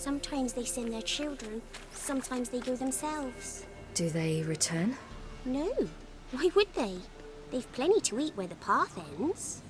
Sometimes they send their children, sometimes they go themselves. Do they return? No, why would they? They've plenty to eat where the path ends.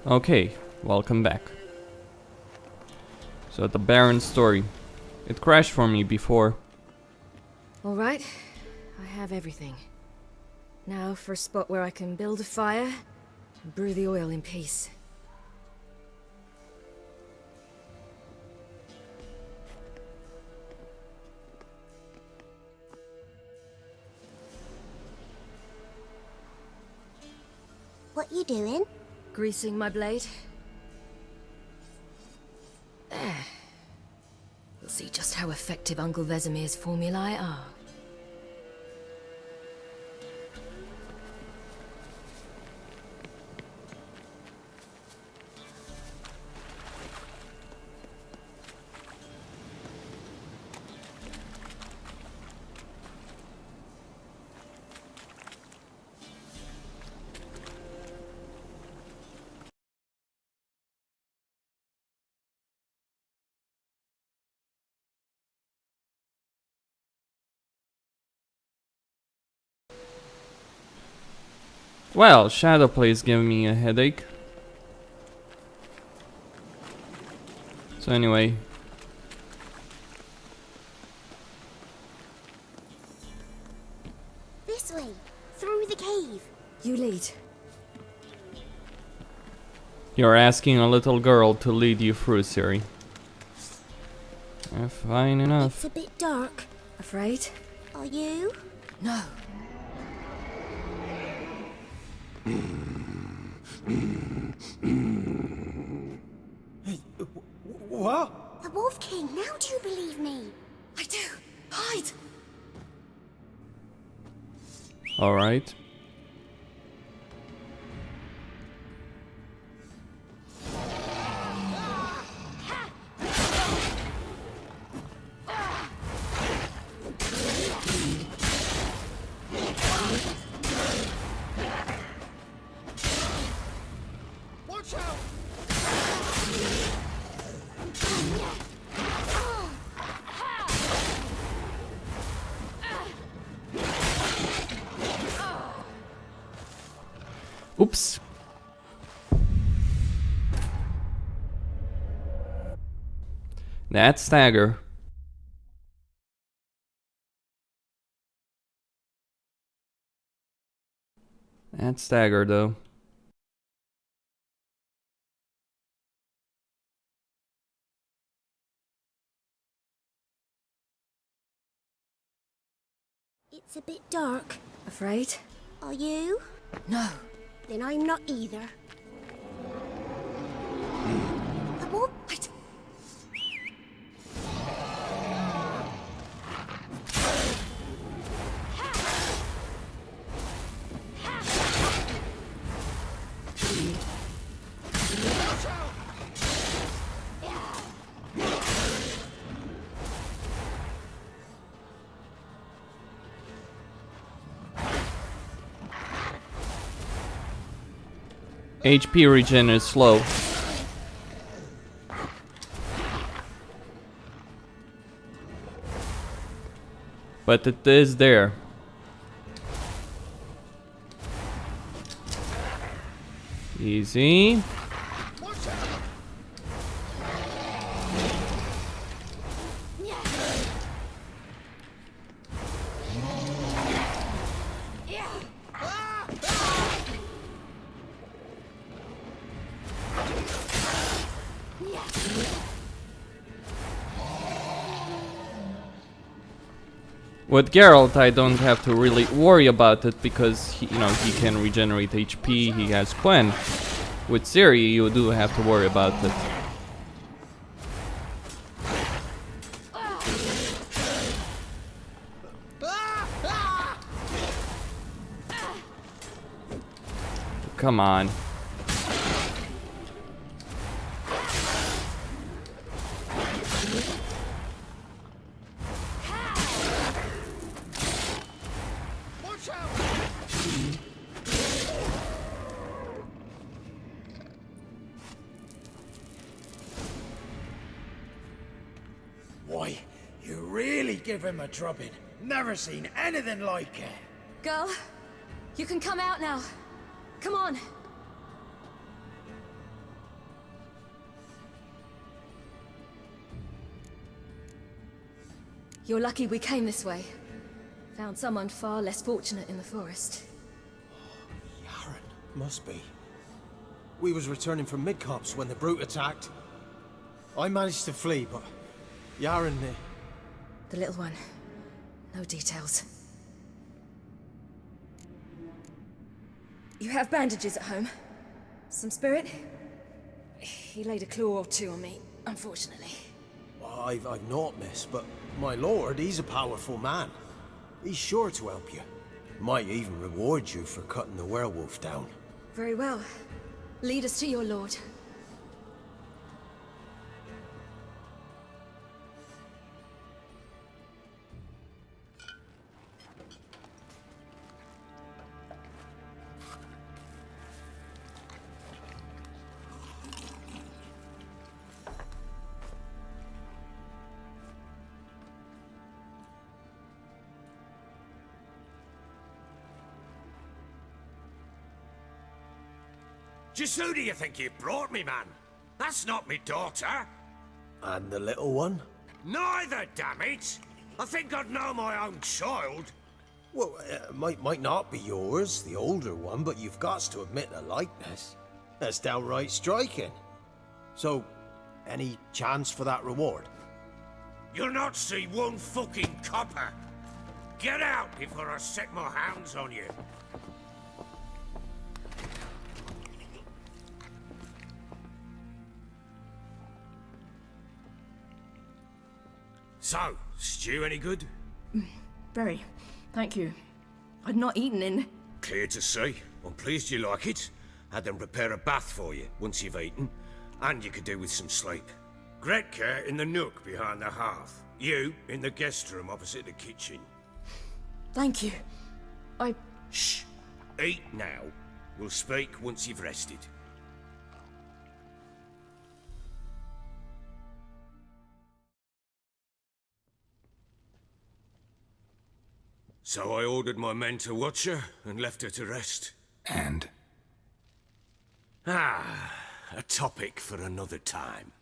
Okay, welcome back. So the Baron story. It crashed for me before. Alright, I have everything. Now for a spot where I can build a fire and brew the oil in peace. What you doing? Greasing my blade. There. We'll see just how effective Uncle Vesemir's formulae are. Well, Shadowplay is giving me a headache. So anyway. This way, through the cave. You lead. You're asking a little girl to lead you through, Siri. Fine enough. It's a bit dark. Afraid? Are you? No. Hey, what? The Wolf King, now do you believe me? I do. Hide! Alright. Watch out! Oops. That's stagger. That's stagger though. It's a bit dark. Afraid? Are you? No. Then I'm not either. The wolf... Wait. HP regen is slow. But it is there. Easy. Watch out! With Geralt, I don't have to really worry about it because he, he can regenerate HP. He has Gwent. With Ciri, you do have to worry about it. Come on. Watch out! Why, you really give him a drubbing. Never seen anything like it. Girl, you can come out now. Come on. You're lucky we came this way. Found someone far less fortunate in the forest. Yaren, must be. We was returning from Midcops when the brute attacked. I managed to flee, but Yaren... The little one. No details. You have bandages at home? Some spirit? He laid a claw or two on me, unfortunately. I've naught, miss, but my lord, he's a powerful man. He's sure to help you. Might even reward you for cutting the werewolf down. Very well. Lead us to your lord. Just who do you think you brought me, man? That's not me daughter. And the little one? Neither, damn it! I think I'd know my own child. Well, might not be yours, the older one, but you've got to admit the likeness. That's downright striking. So, any chance for that reward? You'll not see one fucking copper. Get out before I set my hounds on you. So, stew any good? Very. Thank you. I'd not eaten in... Clear to see. I'm pleased you like it. Had them prepare a bath for you once you've eaten. And you could do with some sleep. Gretka in the nook behind the hearth. You in the guest room opposite the kitchen. Thank you. Shh. Eat now. We'll speak once you've rested. So I ordered my men to watch her and left her to rest. And? Ah, a topic for another time.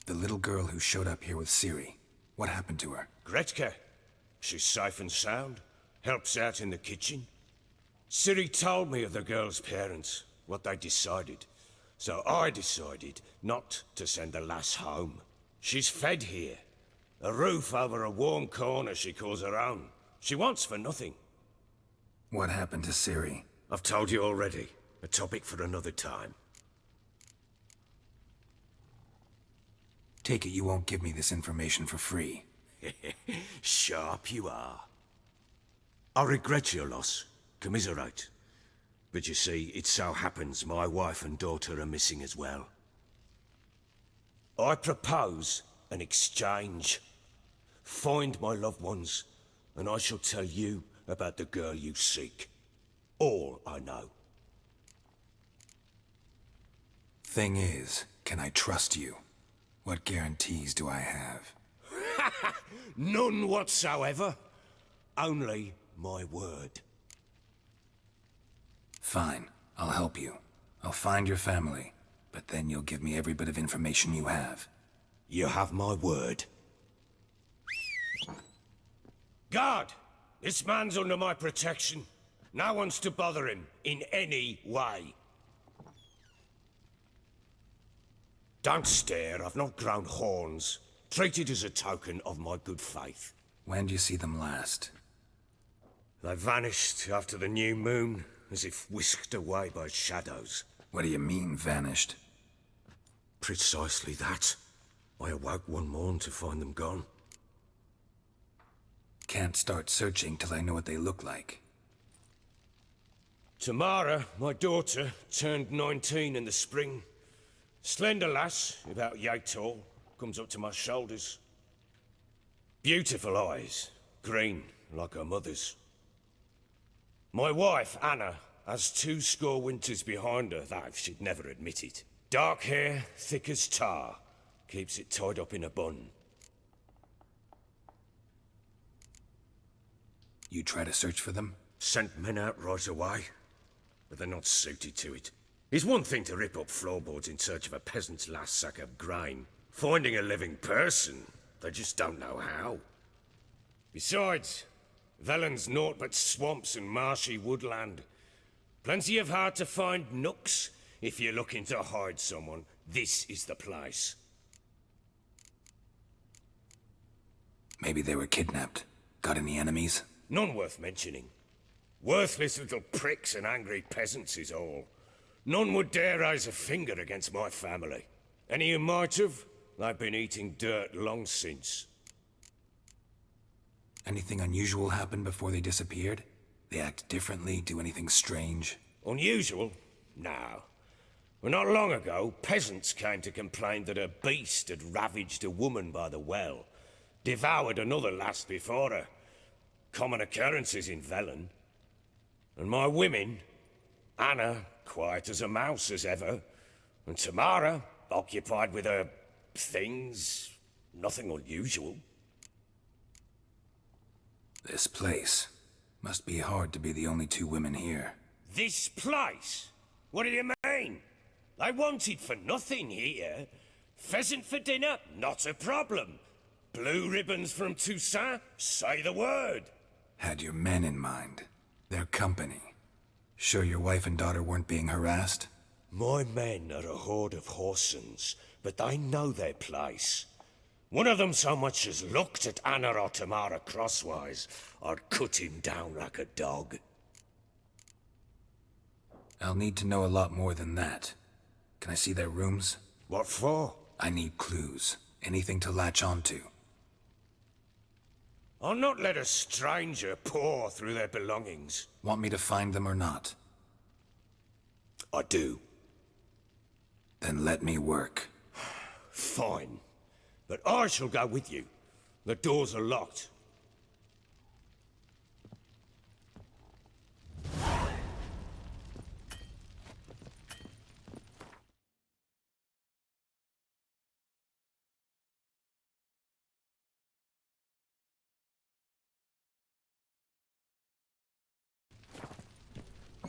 The little girl who showed up here with Ciri. What happened to her? Gretka. She's safe and sound. Helps out in the kitchen. Ciri told me of the girl's parents, what they decided. So I decided not to send the lass home. She's fed here. A roof over a warm corner she calls her own. She wants for nothing. What happened to Ciri? I've told you already. A topic for another time. Take it you won't give me this information for free. Sharp you are. I regret your loss. Commiserate. But you see, it so happens my wife and daughter are missing as well. I propose an exchange. Find my loved ones, and I shall tell you about the girl you seek. All I know. Thing is, can I trust you? What guarantees do I have? None whatsoever. Only my word. Fine, I'll help you. I'll find your family, but then you'll give me every bit of information you have. You have my word. Guard! This man's under my protection. No one's to bother him in any way. Don't stare, I've not grown horns. Treat it as a token of my good faith. When did you see them last? They vanished after the new moon, as if whisked away by shadows. What do you mean, vanished? Precisely that. I awoke one morn to find them gone. Can't start searching till I know what they look like. Tamara, my daughter, turned 19 in the spring. Slender lass, about yay tall, comes up to my shoulders. Beautiful eyes, green like her mother's. My wife, Anna, has 2 score winters behind her, though she'd never admit it. Dark hair, thick as tar, keeps it tied up in a bun. You try to search for them? Sent men out right away, but they're not suited to it. It's one thing to rip up floorboards in search of a peasant's last sack of grain. Finding a living person, they just don't know how. Besides, Velen's naught but swamps and marshy woodland. Plenty of hard-to-find nooks. If you're looking to hide someone, this is the place. Maybe they were kidnapped. Got any enemies? None worth mentioning. Worthless little pricks and angry peasants is all. None would dare raise a finger against my family. Any who might have, they've been eating dirt long since. Anything unusual happen before they disappeared? They act differently, do anything strange? Unusual? No. Well, not long ago, peasants came to complain that a beast had ravaged a woman by the well. Devoured another lass before her. Common occurrences in Velen. And my women, Anna, quiet as a mouse as ever, and Tamara, occupied with her things, nothing unusual. This place. Must be hard to be the only 2 women here. This place? What do you mean? I wanted for nothing here. Pheasant for dinner? Not a problem. Blue ribbons from Toussaint? Say the word. Had your men in mind. Their company. Sure your wife and daughter weren't being harassed? My men are a horde of whoresons, but they know their place. One of them so much as looked at Anna or Tamara crosswise, I'd cut him down like a dog. I'll need to know a lot more than that. Can I see their rooms? What for? I need clues. Anything to latch onto. I'll not let a stranger pore through their belongings. Want me to find them or not? I do. Then let me work. Fine. But I shall go with you. The doors are locked.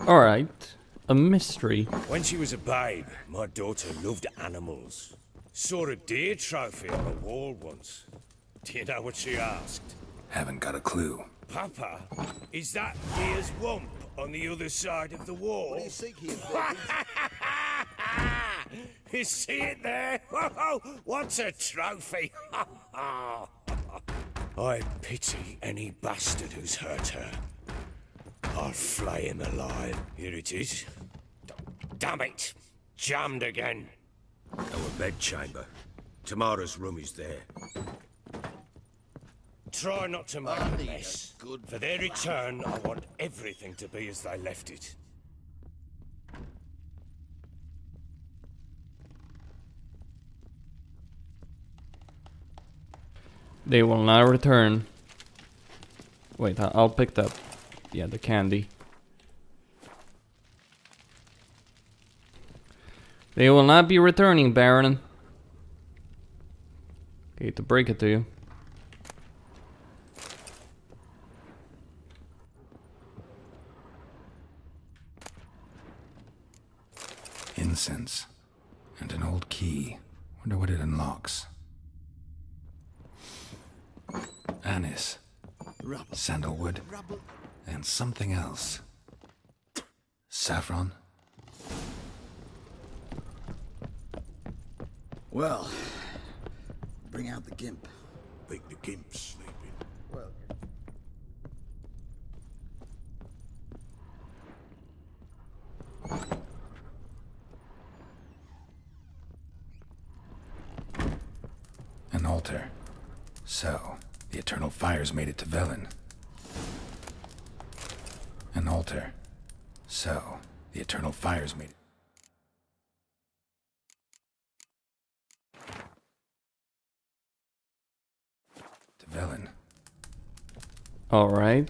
Alright. A mystery. When she was a babe, my daughter loved animals. Saw a deer trophy on a wall once. Do you know what she asked? Haven't got a clue. Papa, is that deer's wump on the other side of the wall? What are you seeking, baby? You see it there? Whoa, what a trophy! I pity any bastard who's hurt her. I'll flay him alive. Here it is. Damn it! Jammed again. Our bedchamber. Tamara's room is there. Try not to make a mess. For their return, I want everything to be as they left it. They will not return. Wait, I'll pick that. Yeah, the candy. They will not be returning, Baron. Hate to break it to you. incense. And an old key. Wonder what it unlocks. Anise. Sandalwood. And something else. Saffron. Well, bring out the gimp. Think the gimp's sleeping. Well, An altar. So, the eternal fires made it to Velen. An altar. So, the eternal fires made it. To Velen. Alright.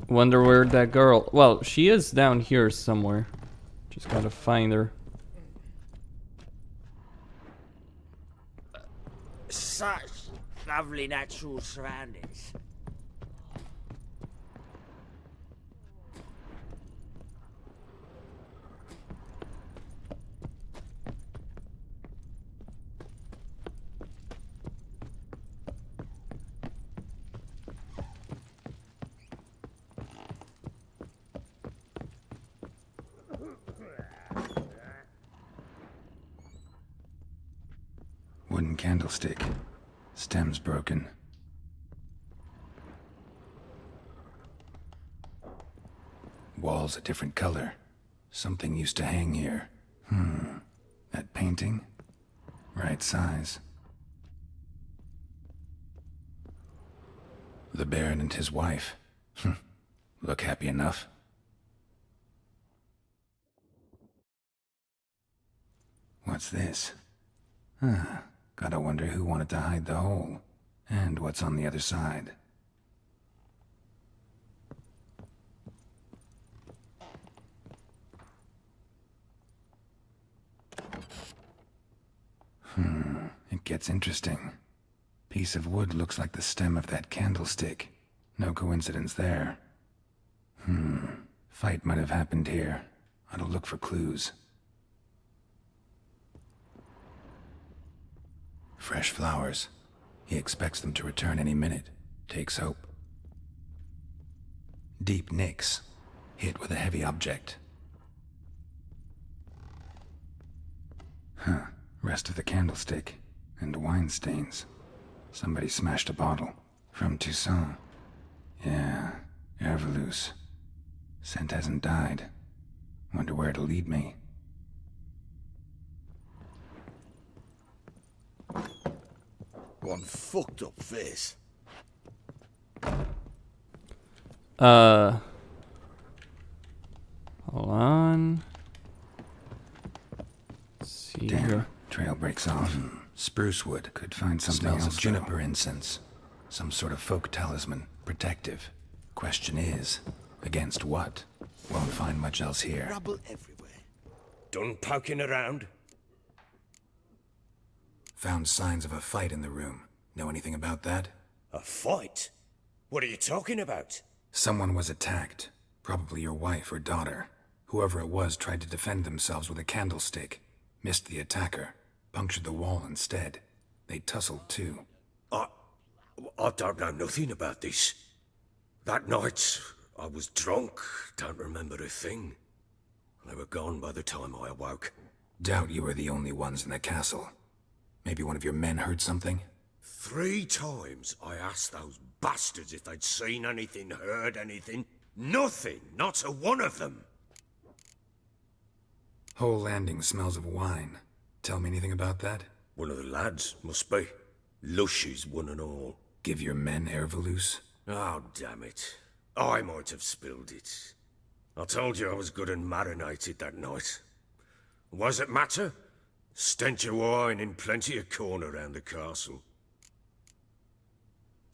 Wonder where that girl... Well, she is down here somewhere. Just gotta find her. Such lovely natural surroundings. Wooden candlestick. Stem's broken. Walls a different color. Something used to hang here. That painting? Right size. The Baron and his wife. Look happy enough. What's this? Gotta wonder who wanted to hide the hole. And what's on the other side. It gets interesting. Piece of wood looks like the stem of that candlestick. No coincidence there. Fight might have happened here. Ought to look for clues. Fresh flowers. He expects them to return any minute. Takes hope. Deep nicks. Hit with a heavy object. Rest of the candlestick. And wine stains. Somebody smashed a bottle. From Toussaint. Yeah, Herveloos. Scent hasn't died. Wonder where it'll lead me. one fucked up face. Hold on. Let's see Damn. here. Trail breaks off. Spruce wood. Could find something Smells else. of Juniper incense. Some sort of folk talisman. Protective. Question is, against what? Won't find much else here. Rubble everywhere. Done poking around? Found signs of a fight in the room. Know anything about that? A fight? What are you talking about? Someone was attacked. Probably your wife or daughter. Whoever it was tried to defend themselves with a candlestick. Missed the attacker. Punctured the wall instead. They tussled too. I don't know nothing about this. That night, I was drunk, don't remember a thing. They were gone by the time I awoke. Doubt you were the only ones in the castle. Maybe one of your men heard something? 3 times I asked those bastards if they'd seen anything, heard anything. Nothing, not a one of them. Whole landing smells of wine. Tell me anything about that? One of the lads, must be. Lushes, one and all. Give your men Herveloos? Oh, damn it. I might have spilled it. I told you I was good and marinated that night. Was it matter? Stench of wine in plenty of corn around the castle.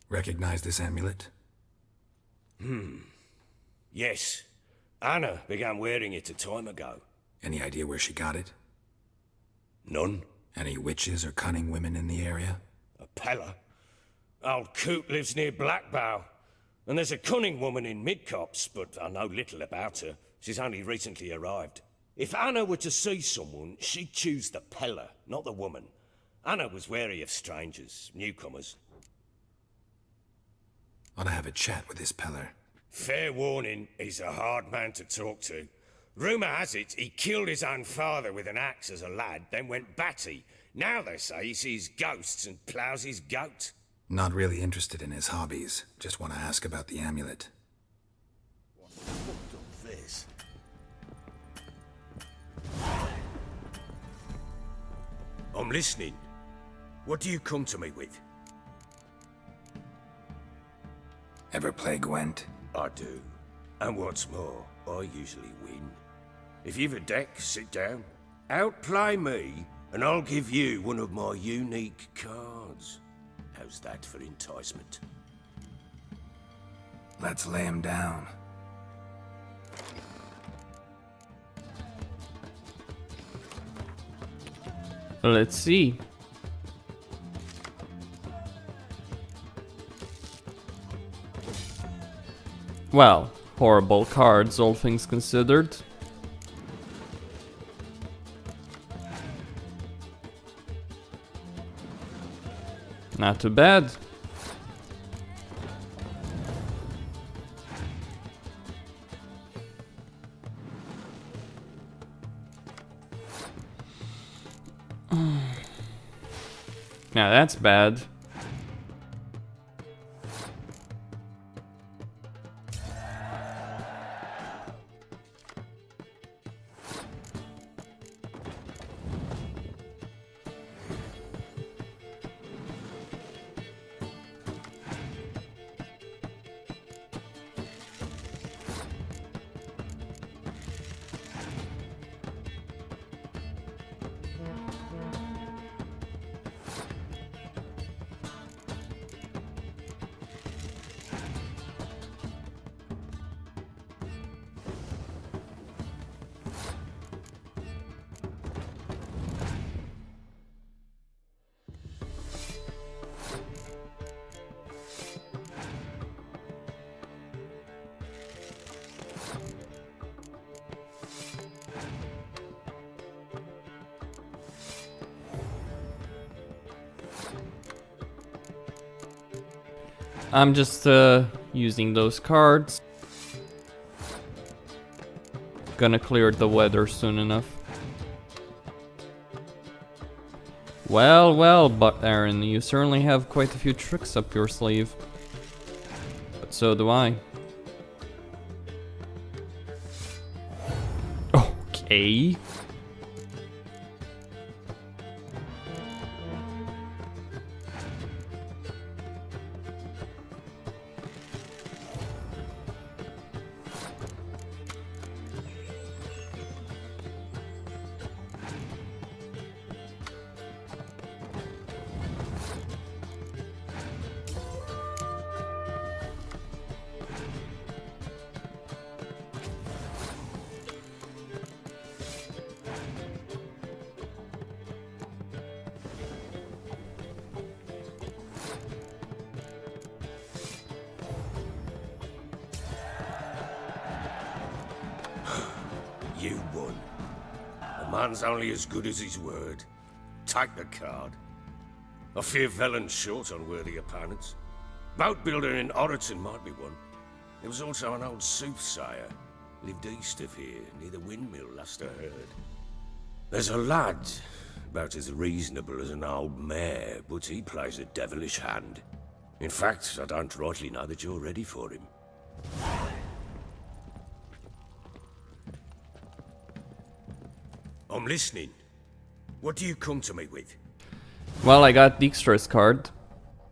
Recognize this amulet? Yes. Anna began wearing it a time ago. Any idea where she got it? None. Any witches or cunning women in the area? A Pella? Old Coot lives near Blackbow. And there's a cunning woman in Midcopse, but I know little about her. She's only recently arrived. If Anna were to see someone, she'd choose the Pella, not the woman. Anna was wary of strangers, newcomers. Ought to have a chat with this Peller. Fair warning, he's a hard man to talk to. Rumour has it he killed his own father with an axe as a lad, then went batty. Now they say he sees ghosts and ploughs his goat. Not really interested in his hobbies. Just want to ask about the amulet. What fucked up this? I'm listening. What do you come to me with? Ever play Gwent? I do. And what's more, I usually win. If you've a deck, sit down. Outplay me, and I'll give you one of my unique cards. How's that for enticement? Let's lay him down. Let's see. Well, horrible cards, all things considered. Not too bad. Now that's bad. I'm just using those cards. Gonna clear the weather soon enough. Well, well, but Aaron, you certainly have quite a few tricks up your sleeve. But so do I. Okay. You won. A man's only as good as his word. Take the card. I fear Velen's short on worthy opponents. Boat builder in Oroton might be one. There was also an old soothsayer. Lived east of here, near the windmill, last I heard. There's a lad, about as reasonable as an old mare, but he plays a devilish hand. In fact, I don't rightly know that you're ready for him. I'm listening. What do you come to me with? Well, I got Dijkstra's card.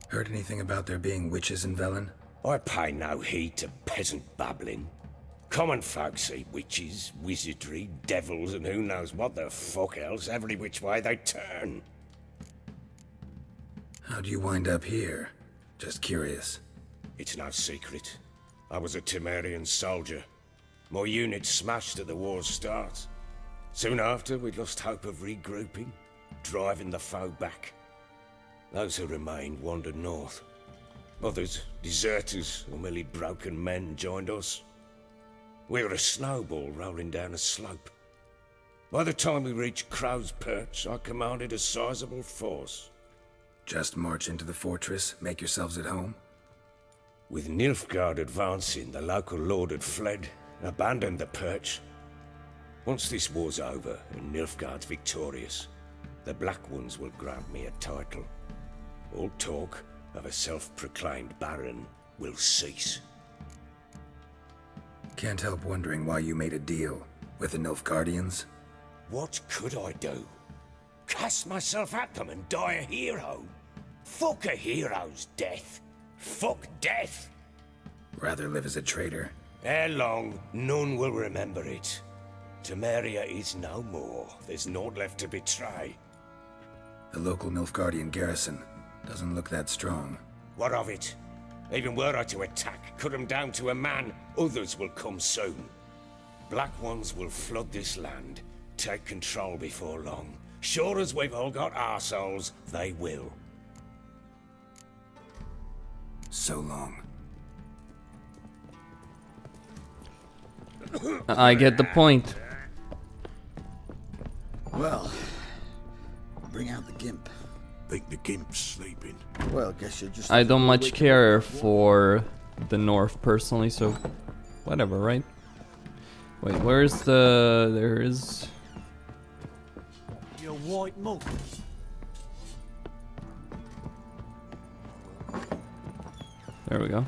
Heard anything about there being witches in Velen? I pay no heed to peasant babbling. Common folk see witches, wizardry, devils, and who knows what the fuck else every which way they turn. How'd you wind up here? Just curious. It's no secret. I was a Temerian soldier. My unit smashed at the war's start. Soon after, we'd lost hope of regrouping. driving the foe back. Those who remained wandered north. Others, deserters or merely broken men, joined us. We were a snowball rolling down a slope. By the time we reached Crow's Perch, I commanded a sizable force. Just march into the fortress, make yourselves at home? With Nilfgaard advancing, the local lord had fled, abandoned the Perch. Once this war's over and Nilfgaard's victorious, the Black Ones will grant me a title. All talk of a self-proclaimed baron will cease. Can't help wondering why you made a deal with the Nilfgaardians. What could I do? Cast myself at them and die a hero? Fuck a hero's death. Fuck death. Rather live as a traitor. Ere long, none will remember it. Temeria is no more. There's naught left to betray. The local Nilfgaardian garrison doesn't look that strong. What of it? Even were I to attack, cut them down to a man, others will come soon. Black Ones will flood this land, take control before long. Sure as we've all got arseholes, they will. So long. I get the point. Well, bring out the gimp. Think the gimp's sleeping. Well, guess you're just. I don't much care for the north personally, so whatever, right? Wait, where's the... there is... Your white monk. There we go.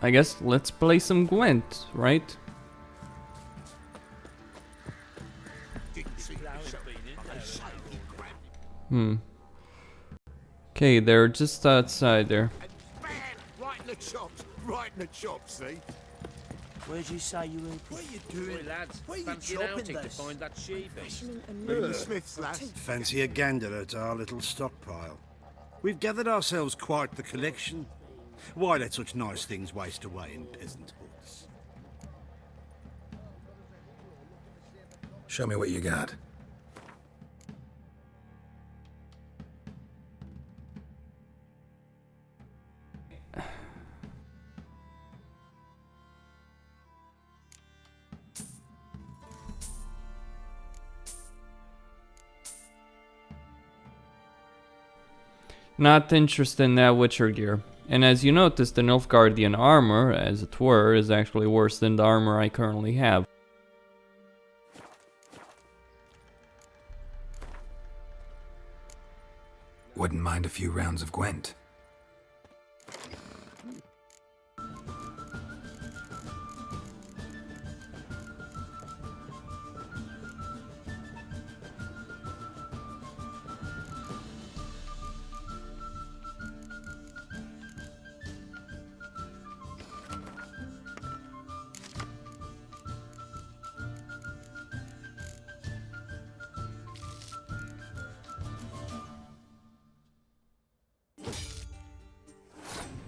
I guess let's play some Gwent, right? Okay, they're just outside there. Bang! Right in the chops. Right in the chops, see? Where'd you say you were? What are you doing? Lads, Where you fancy an chopping outing to this? find that sheep. Maybe Smith's lass. Fancy a gander at our little stockpile. We've gathered ourselves quite the collection. Why let such nice things waste away in peasant huts? Show me what you got. Not interested in that Witcher gear. And as you notice, the Nilfgaardian armor, as it were, is actually worse than the armor I currently have. Wouldn't mind a few rounds of Gwent.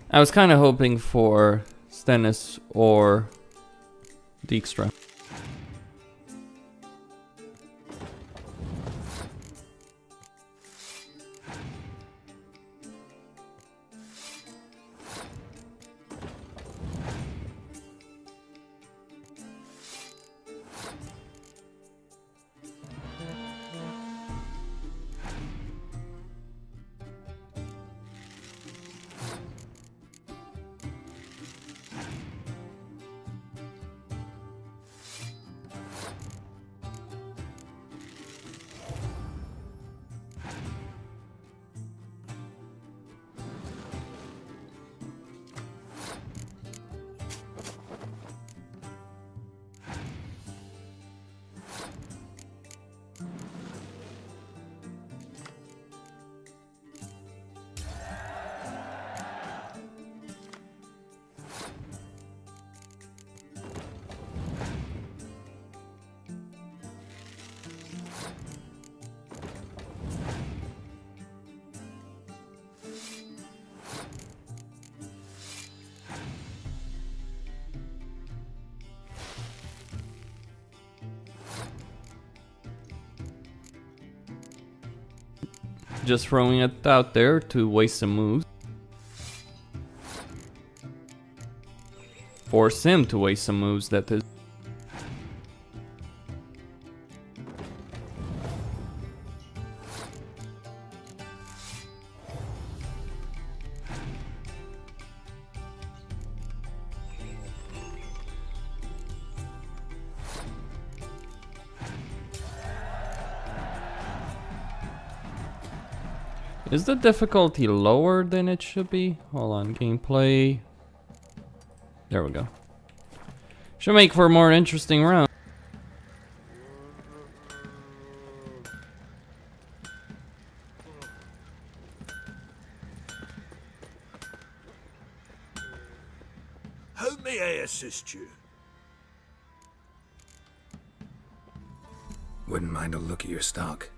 I was kind of hoping for Stennis or Dijkstra. Just throwing it out there to waste some moves. Force him to waste some moves, that is. Is the difficulty lower than it should be? Hold on, gameplay. There we go. Should make for a more interesting round. How may I assist you? Wouldn't mind a look at your stock.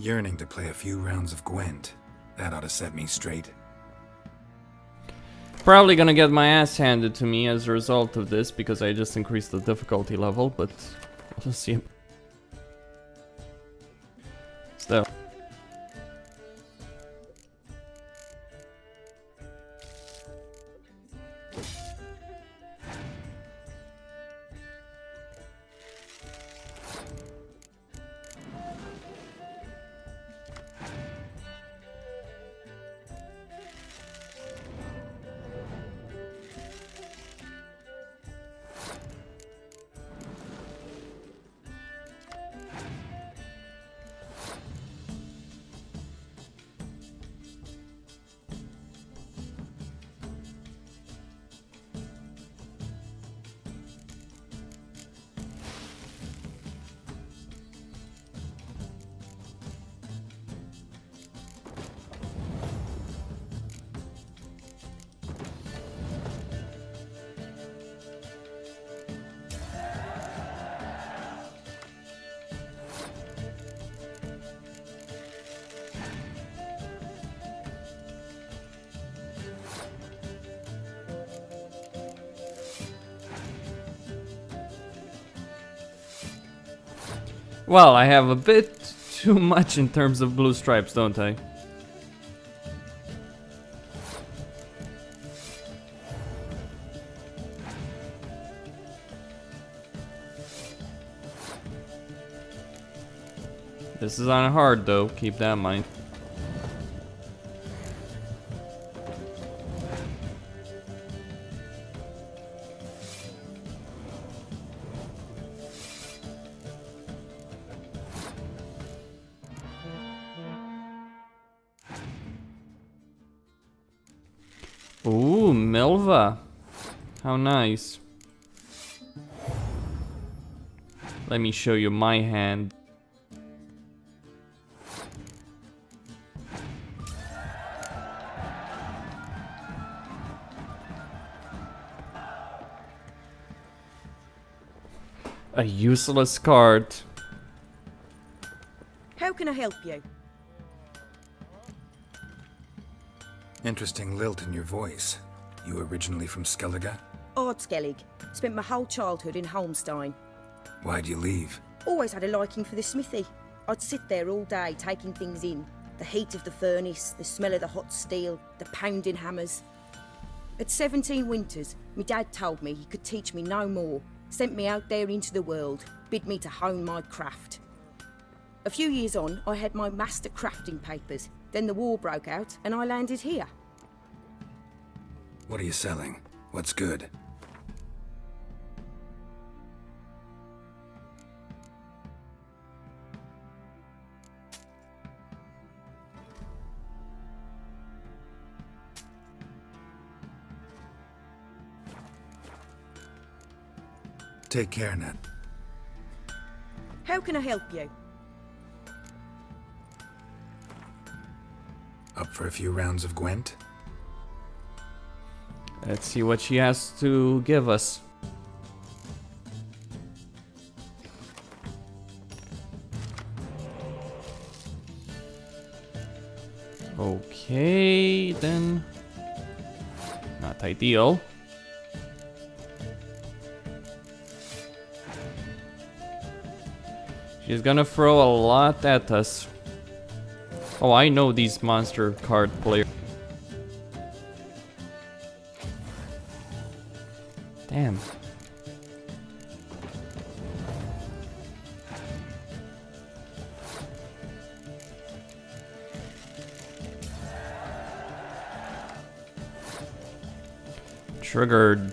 Yearning to play a few rounds of Gwent. That ought to set me straight. Probably gonna get my ass handed to me as a result of this because I just increased the difficulty level, but we'll see. Still. Well, I have a bit too much in terms of blue stripes, don't I? This is on hard though, keep that in mind. Ooh, Milva. How nice. Let me show you my hand. A useless card. How can I help you? Interesting lilt in your voice. You originally from Skellige? Ardskellig. Spent my whole childhood in Holmstein. Why'd you leave? Always had a liking for the smithy. I'd sit there all day taking things in. The heat of the furnace, the smell of the hot steel, the pounding hammers. At 17 winters, my dad told me he could teach me no more. Sent me out there into the world, bid me to hone my craft. A few years on, I had my master crafting papers. Then the war broke out, and I landed here. What are you selling? What's good? Take care, Ned. How can I help you? Up for a few rounds of Gwent? Let's see what she has to give us. Okay, then. Not ideal. She's gonna throw a lot at us. Oh, I know these monster card players. Damn. Triggered.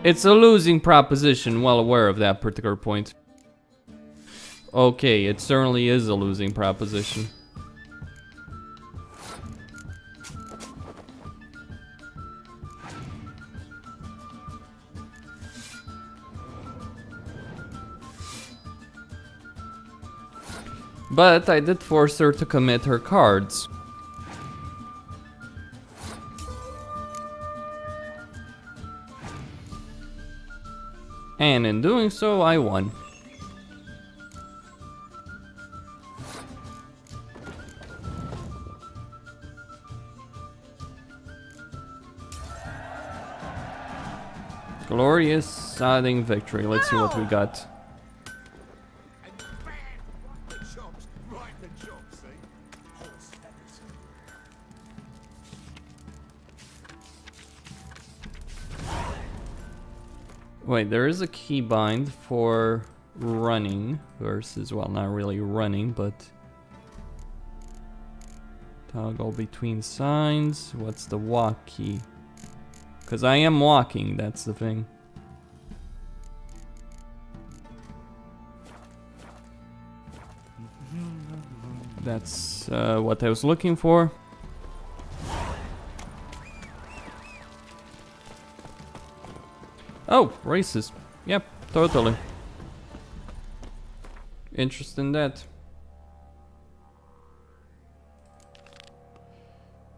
It's a losing proposition, well aware of that particular point. Okay, it certainly is a losing proposition. But I did force her to commit her cards. And in doing so, I won. Glorious sodding victory. Let's see what we got. Wait, there is a keybind for running versus, well, not really running, but toggle between signs. What's the walk key? Because I am walking, that's the thing. That's what I was looking for. Oh, racist. Yep, totally. Interest in that.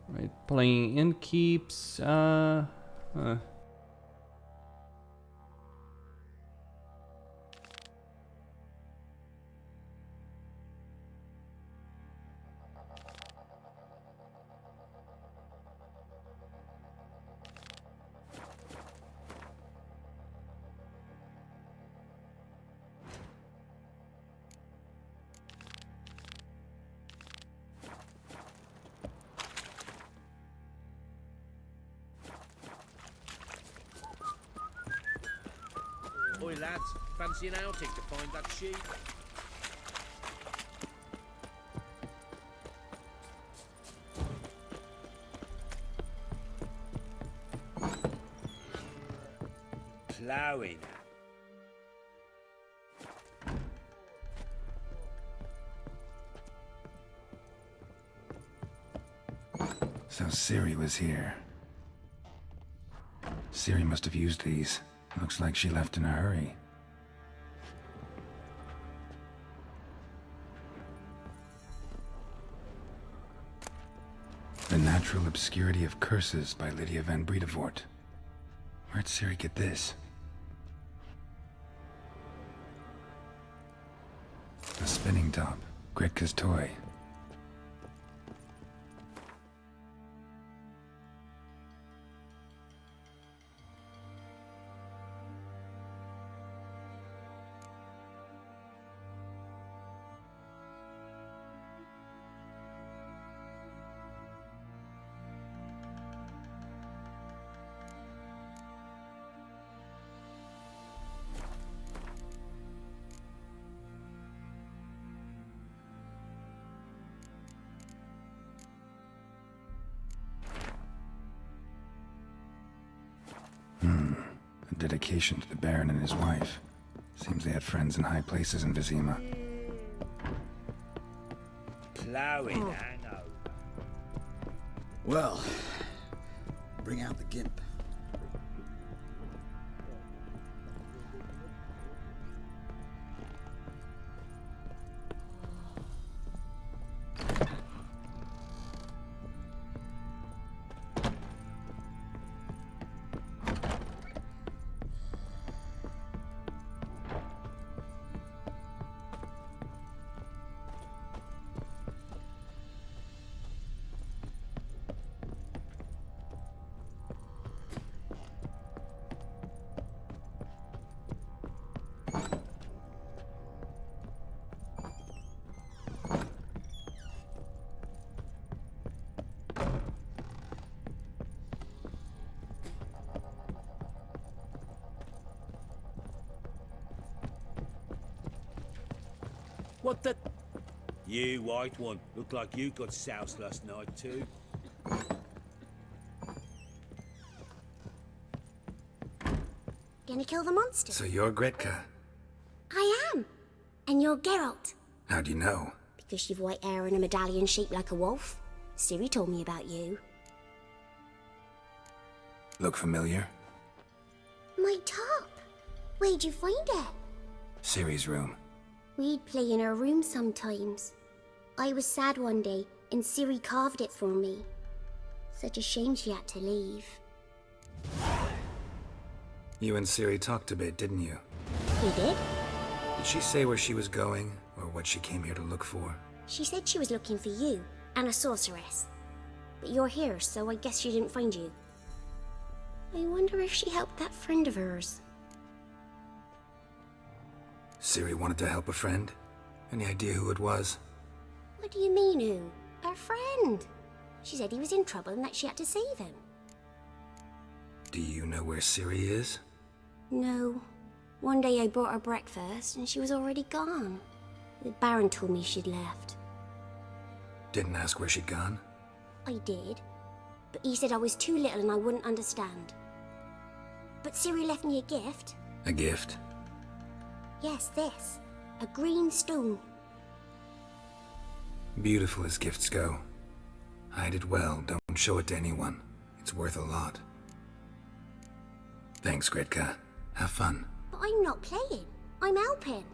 Right, playing in keeps. Oi lads, fancy an outing to find that sheep? Ploughing. So Ciri was here. Ciri must have used these. Looks like she left in a hurry. The Natural Obscurity of Curses by Lydia van Bredevoort. Where'd Ciri get this? A spinning top. Gretka's toy. dedication to the Baron and his wife. Seems they had friends in high places in Vizima. Ploughing hangover. Well, bring out the gimp. What the? You white one. Look like you got soused last night too. Gonna kill the monster? So you're Gretka. I am. And you're Geralt. How do you know? Because you've white hair and a medallion shaped like a wolf. Ciri told me about you. Look familiar? My top. Where'd you find it? Ciri's room. We'd play in her room sometimes. I was sad one day, and Ciri carved it for me. Such a shame she had to leave. You and Ciri talked a bit, didn't you? We did? Did she say where she was going, or what she came here to look for? She said she was looking for you, and a sorceress. But you're here, so I guess she didn't find you. I wonder if she helped that friend of hers. Ciri wanted to help a friend? Any idea who it was? What do you mean, who? Her friend. She said he was in trouble and that she had to save him. Do you know where Ciri is? No. One day I brought her breakfast and she was already gone. The Baron told me she'd left. Didn't ask where she'd gone? I did. But he said I was too little and I wouldn't understand. But Ciri left me a gift. A gift? Yes, this. A green stone. Beautiful as gifts go. Hide it well, don't show it to anyone. It's worth a lot. Thanks, Gretka. Have fun. But I'm not playing. I'm helping.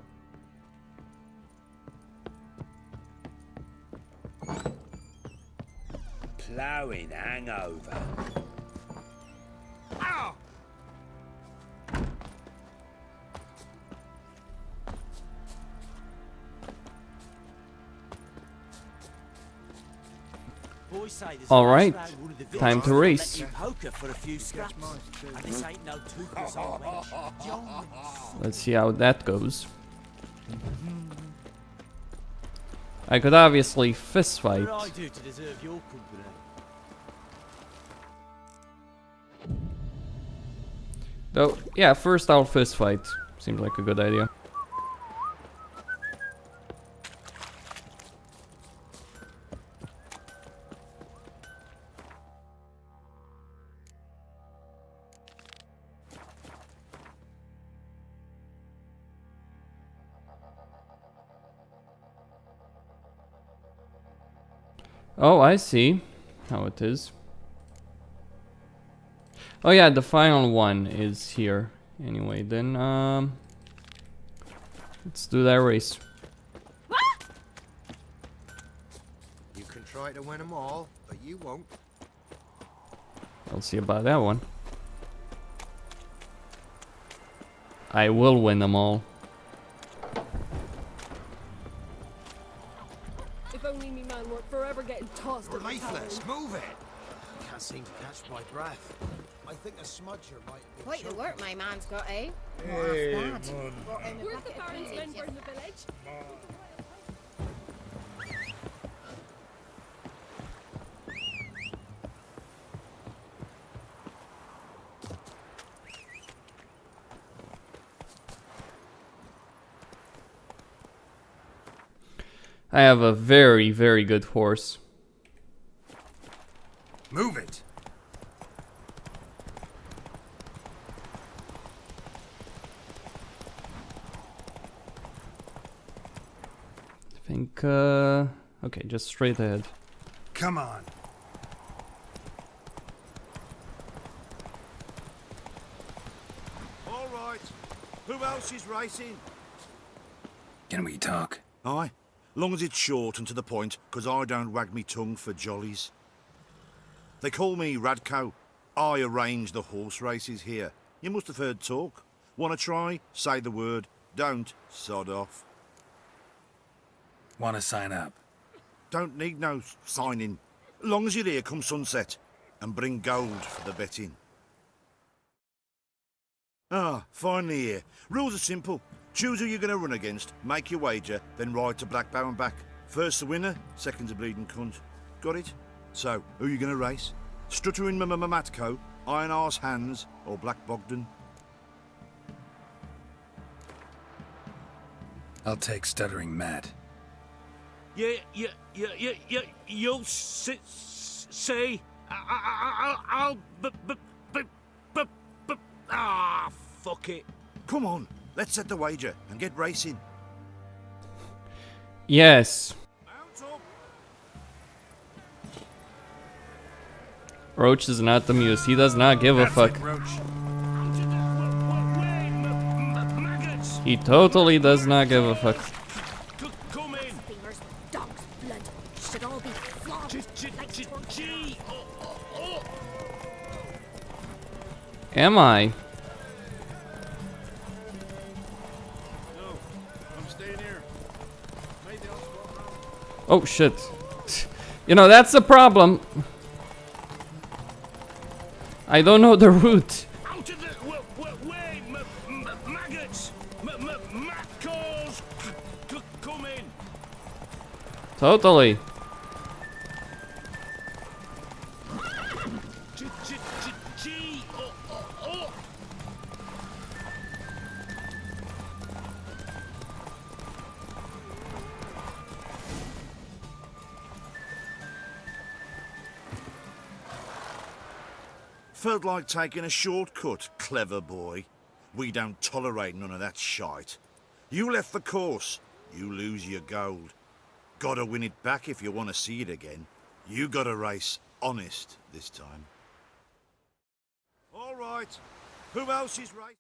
Ploughing hangover. Ow! All right, time to race. Let's see how that goes. I could obviously fist fight. Though, yeah, first I'll fist fight. Seems like a good idea. Oh, I see how it is. Oh yeah, the final one is here. Anyway, then let's do that race. You can try to win them all, but you won't. I'll see about that one. I will win them all. If only me man weren't forever getting tossed. You're lifeless. Move it. Can't seem to catch my breath. I think a smudger might have been Quite the work my man's got, eh? Hey, Where's the Baron's men from the village? I have a very, very good horse. Move it. think, okay, just straight ahead. Come on. All right. Who else is racing? Can we talk? Aye. Long as it's short and to the point, 'cause I don't wag me tongue for jollies. They call me Radko. I arrange the horse races here. You must have heard talk. Wanna try? Say the word. Don't, sod off. Want to sign up? Don't need no signing. Long as you're here come sunset. And bring gold for the betting. Ah, finally here. Rules are simple. Choose who you're going to run against, make your wager, then ride to Blackbow and back. First the winner, second's a bleeding cunt. Got it? So, who you going to race? Stuttering Matko, Iron Arse Hands, or Black Bogdan? I'll take Stuttering Matt. You'll see. I'll fuck it. Come on, let's set the wager and get racing. Yes. Roach is not the muse. He does not give a fuck. He totally does not give a fuck. Come in. Fingers, dog's blood. Should all be flogged like torture. Am I? No, I'm staying here. Maybe I'll swap around. Oh shit. You know, that's the problem. I don't know the route. Out of the way, maggots. Macos. Come in. Totally. Felt like taking a shortcut, clever boy. We don't tolerate none of that shite. You left the course, you lose your gold. Gotta win it back if you want to see it again. You gotta race honest this time. All right. Who else is right?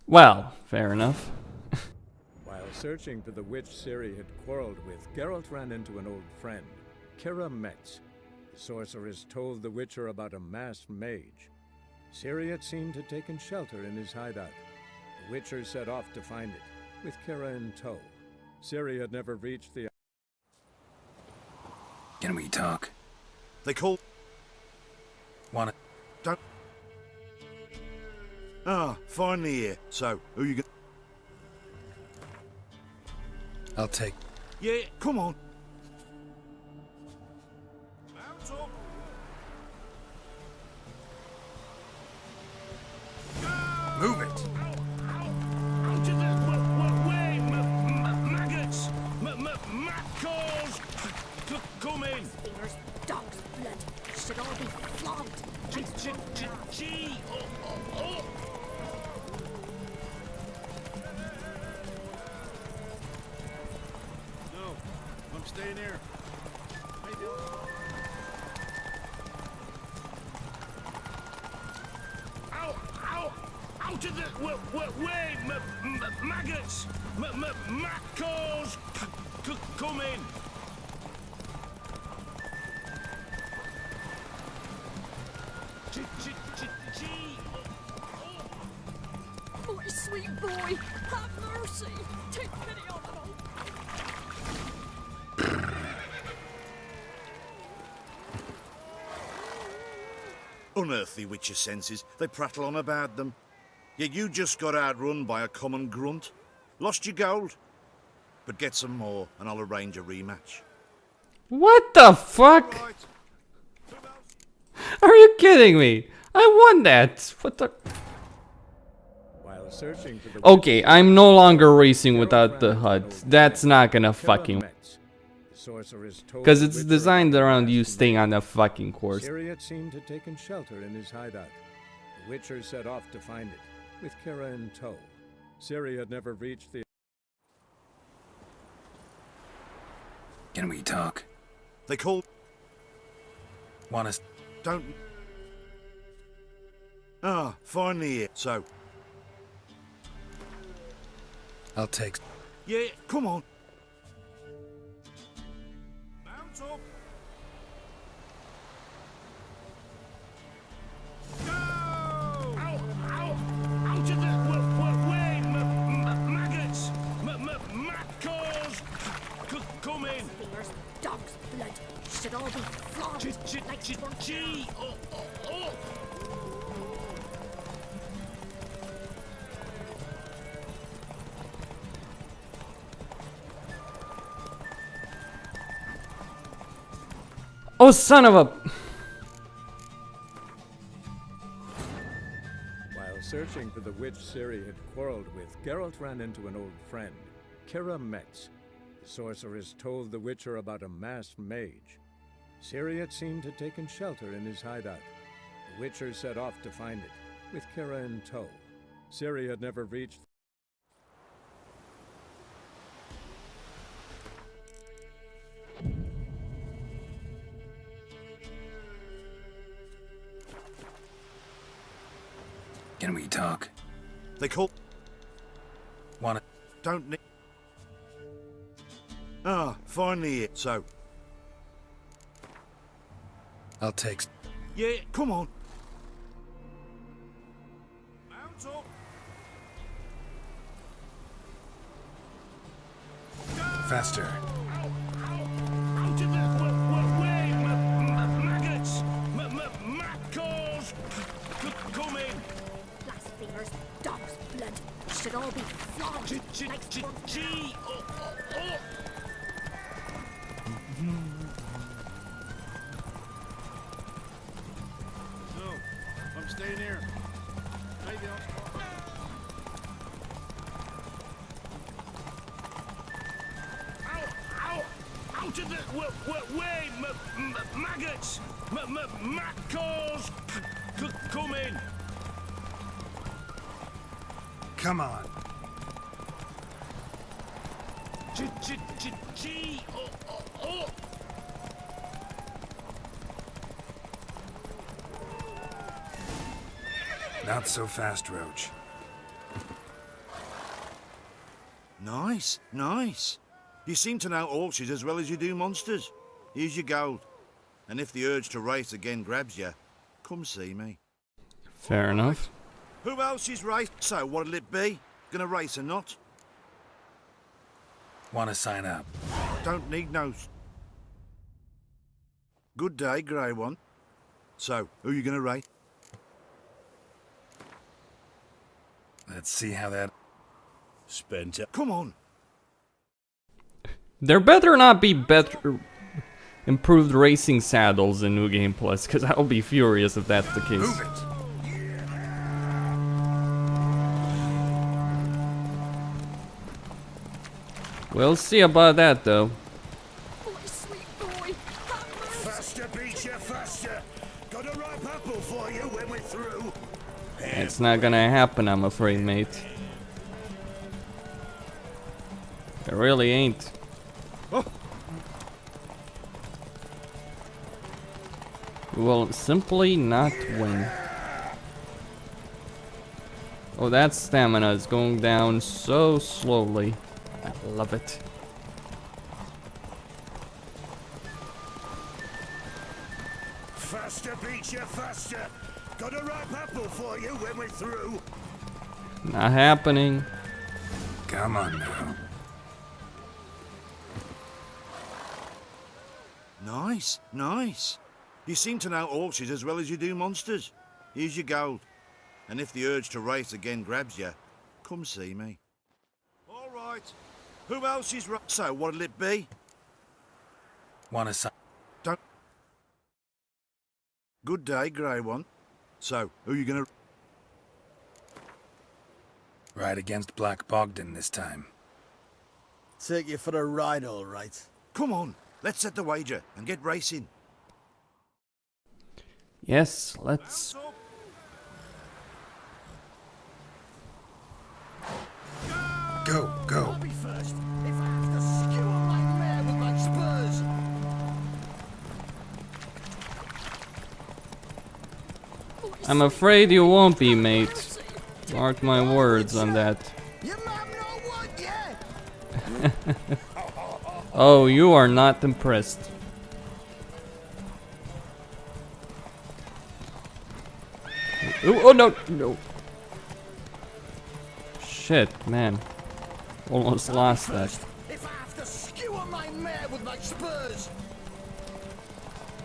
Well, fair enough. While searching for the witch Ciri had quarreled with, Geralt ran into an old friend, Kira Metz. The sorceress told the Witcher about a masked mage. Ciri had seemed to have taken shelter in his hideout. The Witcher set off to find it, with Kira in tow. Ciri had never reached the... Can we talk? They call... Wanna... Don't... Ah, finally here. So, who you gonna... I'll take... Yeah, come on. Move it! Out of the way, maggots. Macos. Come in. Fingers, dog's blood. Should all be flogged like torture. No, I'm staying here. Maybe Out of the way, maggots. Macos. Come in. My sweet boy, have mercy. Take pity on it all. unearthly with your senses. They prattle on about them. Yet you just got outrun by a common grunt. Lost your gold. But get some more, and I'll arrange a rematch. What the fuck? Are you kidding me? I won that. What the... While searching for the Okay, I'm no longer racing without the HUD. That's not gonna fucking... Because it's designed around you staying on the fucking course. Ciri seemed to have taken shelter in his hideout. The Witcher set off to find it, with Kira in tow. Ciri had never reached the... Can we talk? They call... Want us? Don't... Ah, finally here. So... I'll take... Yeah, come on. Mount up. Go! Ow! Ow! Out of the way, maggots! Maccals! Come in! Fingers, dog's blood. Should all be flogged like Gee! Oh! Oh, son of a... While searching for the witch Ciri had quarreled with, Geralt ran into an old friend, Kira Metz. The sorceress told the Witcher about a masked mage. Ciri had seemed to have taken shelter in his hideout. The Witcher set off to find it, with Kira in tow. Ciri had never reached... Can we talk? They call... Want Don't need... Ah, finally here. So... I'll take... Yeah, come on. Mount up. Faster. Out of the way, maggots! Maccals! Come in! blasphemers, dog's blood. Should all be flogged like Gee! Oh! No, I'm staying here. Maybe I'll... Out of the way, maggots! Maccals! Come in! Come on. Gee! Oh! Not so fast, Roach. Nice. You seem to know orchards as well as you do monsters. Here's your gold. And if the urge to race again grabs you, come see me. Fair enough. Who else is race? So what'll it be? Gonna race or not? Want to sign up? Don't need no... Good day, Grey One. So, who you gonna race? Let's see how that... Spencer. Come on. There better not be better improved racing saddles in New Game Plus, because I'll be furious if that's the case. Move it. We'll see about that, though. boy, sweet boy. Faster, beat you, faster. Got a ripe apple for you when we're through. It's not gonna happen, I'm afraid, mate. It really ain't. We will simply not win. Oh, that stamina is going down so slowly. I love it. Faster, beat you, faster. Got a ripe apple for you when we're through. Not happening. Come on now. Nice. You seem to know orchards as well as you do monsters. Here's your gold. And if the urge to race again grabs you, come see me. All right. Who else is right? So what'll it be? Want to sign... Don't... Good day, Grey One. So, who you gonna... Ride against Black Bogdan this time. Take you for a ride, all right. Come on, let's set the wager and get racing. Yes, let's... Go, go. I'll be first if I have to skewer my mare with my spurs. I'm afraid you won't be, mate. Mark my words on that. Your mom know what, yeah? Oh, you are not impressed. Ooh, oh no, no. Shit, man. Almost lost that. If I have to skewer my mare with my spurs.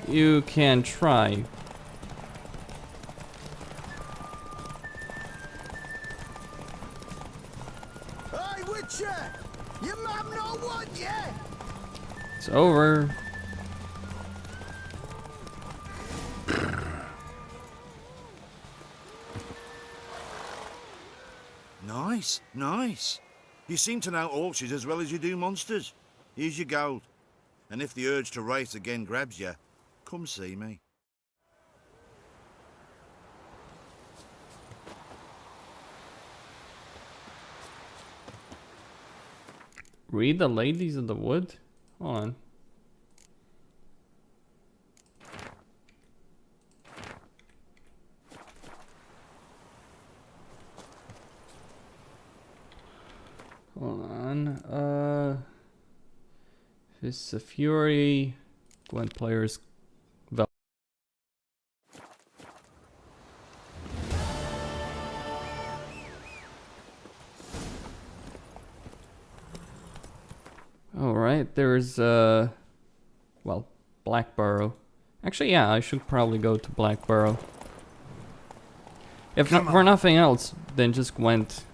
You can try. Hey, Witcher! Your mom know what, yeah? It's over. Nice, nice. You seem to know horses as well as you do monsters. Here's your gold. And if the urge to race again grabs you, come see me. Read the ladies of the wood? Hold on. Hold on. Fists of Fury. Gwent players. Velen. Alright, there's well, Blackburrow. Actually, yeah, I should probably go to Blackburrow. If not for nothing else, then just Gwent.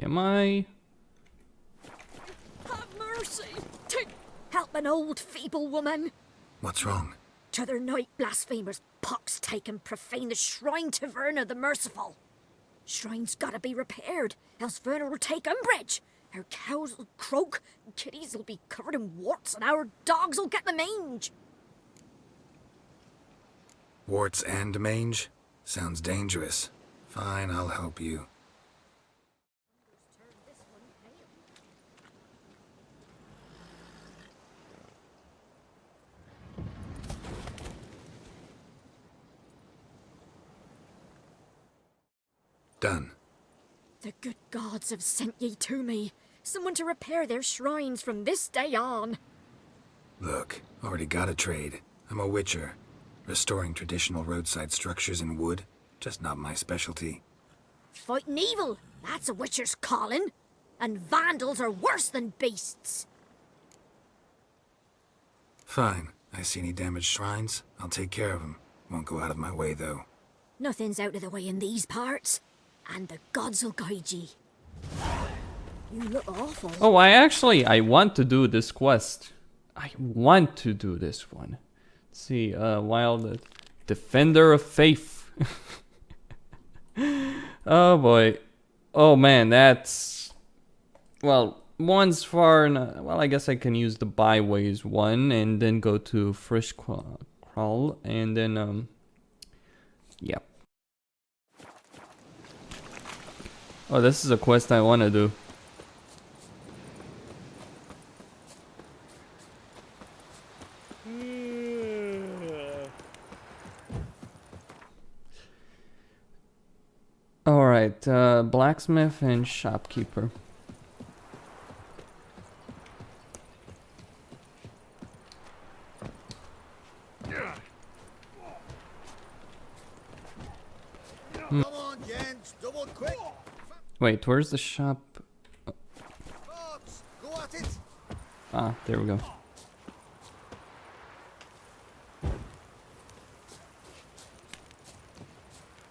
Am I? Have mercy! Help an old feeble woman! What's wrong? T'other night blasphemers pox take and profane the shrine to Verna the Merciful. Shrine's gotta be repaired, else Verna will take umbrage. Our cows will croak, kitties will be covered in warts, and our dogs will get the mange. Warts and mange? Sounds dangerous. Fine, I'll help you. Done. The good gods have sent ye to me. Someone to repair their shrines from this day on. Look, already got a trade. I'm a witcher. Restoring traditional roadside structures in wood, just not my specialty. Fighting evil, that's a witcher's calling. And vandals are worse than beasts. Fine. I see any damaged shrines, I'll take care of them. Won't go out of my way, though. Nothing's out of the way in these parts. And the gods will guide ye. You look awful. Oh, I want to do this quest. I want to do this one. Let's see, Wild Defender of Faith. Oh boy. Oh man, that's... Well, one's far... Well, I guess I can use the byways one and then go to Frisch Crawl and then, yep. Oh, this is a quest I want to do. Alright, blacksmith and shopkeeper. Come on, gents, double quick. Wait, where's the shop? Fox, go at it. Ah, there we go.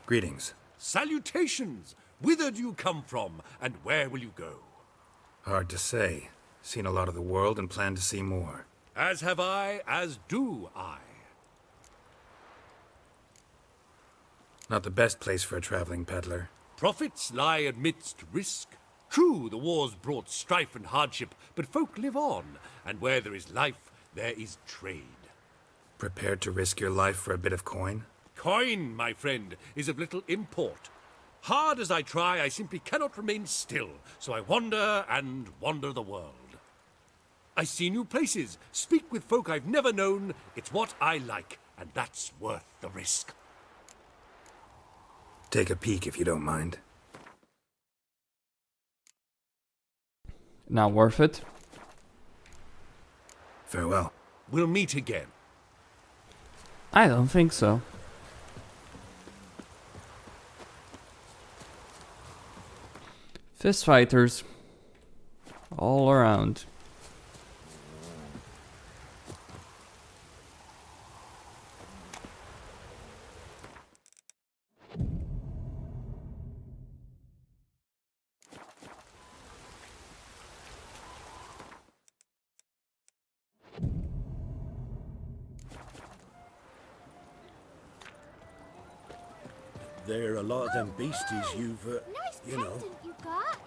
Greetings. Salutations! Whither do you come from, and where will you go? Hard to say. Seen a lot of the world and plan to see more. As have I, as do I. Not the best place for a traveling peddler. Profits lie amidst risk. True, the wars brought strife and hardship, but folk live on, and where there is life, there is trade. Prepared to risk your life for a bit of coin? Coin, my friend, is of little import. Hard as I try, I simply cannot remain still, so I wander and wander the world. I see new places, speak with folk I've never known. It's what I like, and that's worth the risk. Take a peek if you don't mind. Not worth it. Farewell. We'll meet again. I don't think so. Fist fighters all around. There are a lot of them beasties you've, you know. You got?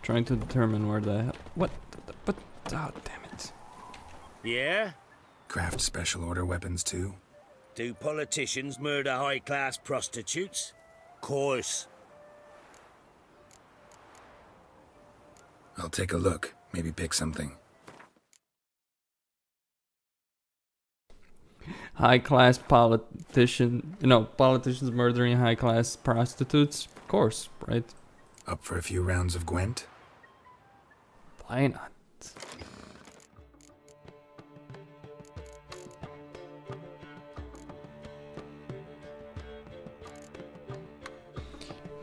Trying to determine where the hell. What? But. Oh, damn it. Yeah? Craft special order weapons too? Do politicians murder high-class prostitutes? Course. I'll take a look. Maybe pick something. High-class politician. No, politicians murdering high-class prostitutes. Of course, right? Up for a few rounds of Gwent? Why not?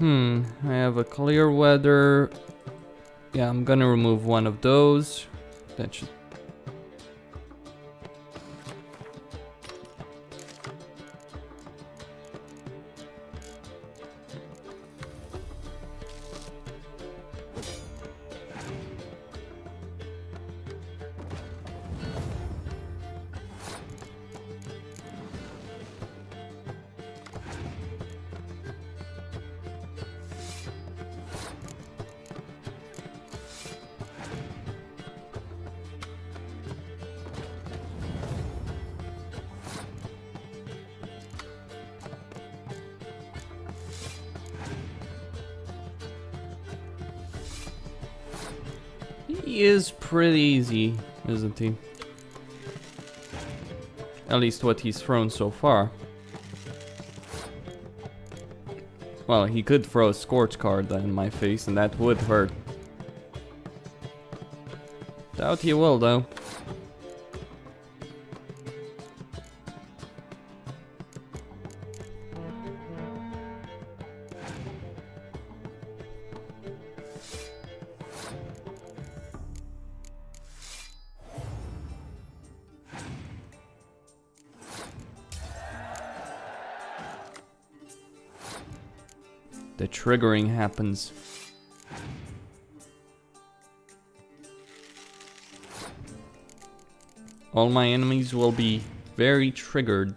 I have a clear weather. Yeah, I'm gonna remove one of those. That should. He is pretty easy, isn't he? At least what he's thrown so far. Well, he could throw a Scorch card in my face and that would hurt. Doubt he will though. The triggering happens. All my enemies will be very triggered.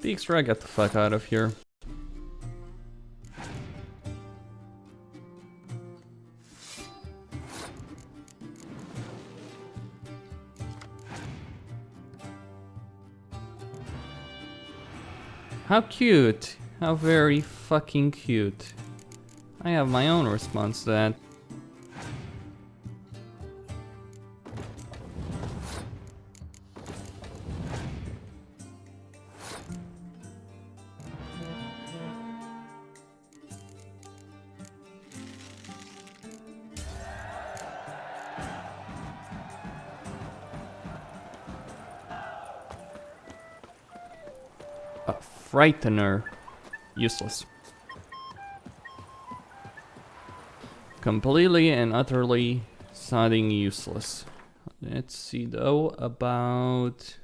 Dijkstra, get the fuck out of here. How cute. How very fucking cute. I have my own response to that. A frightener. Useless. Completely and utterly sodding useless. Let's see though about...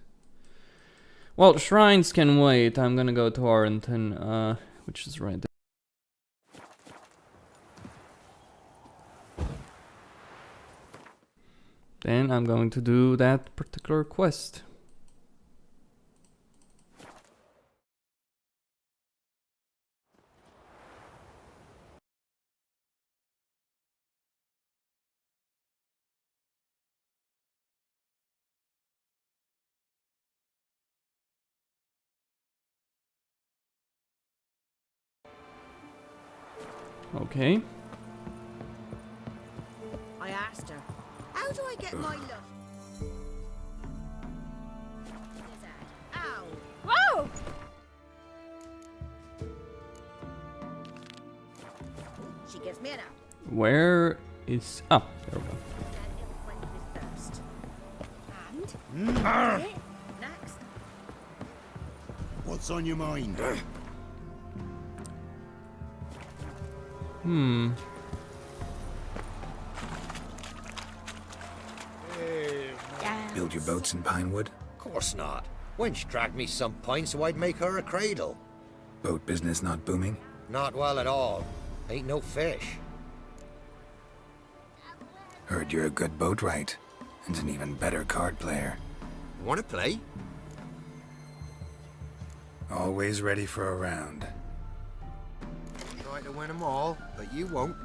Well, shrines can wait. I'm gonna go to Arlington, which is right there. Then I'm going to do that particular quest. Okay. I asked her, how do I get my love? Ow! Whoa! She gives me an apple. Where is... Oh, there we go. And? Next. What's on your mind? Build your boats in Pinewood? Course not. Wench dragged me some pine so I'd make her a cradle. Boat business not booming? Not well at all. Ain't no fish. Heard you're a good boatwright, and an even better card player. Wanna play? Always ready for a round. Try to win 'em all, but you won't.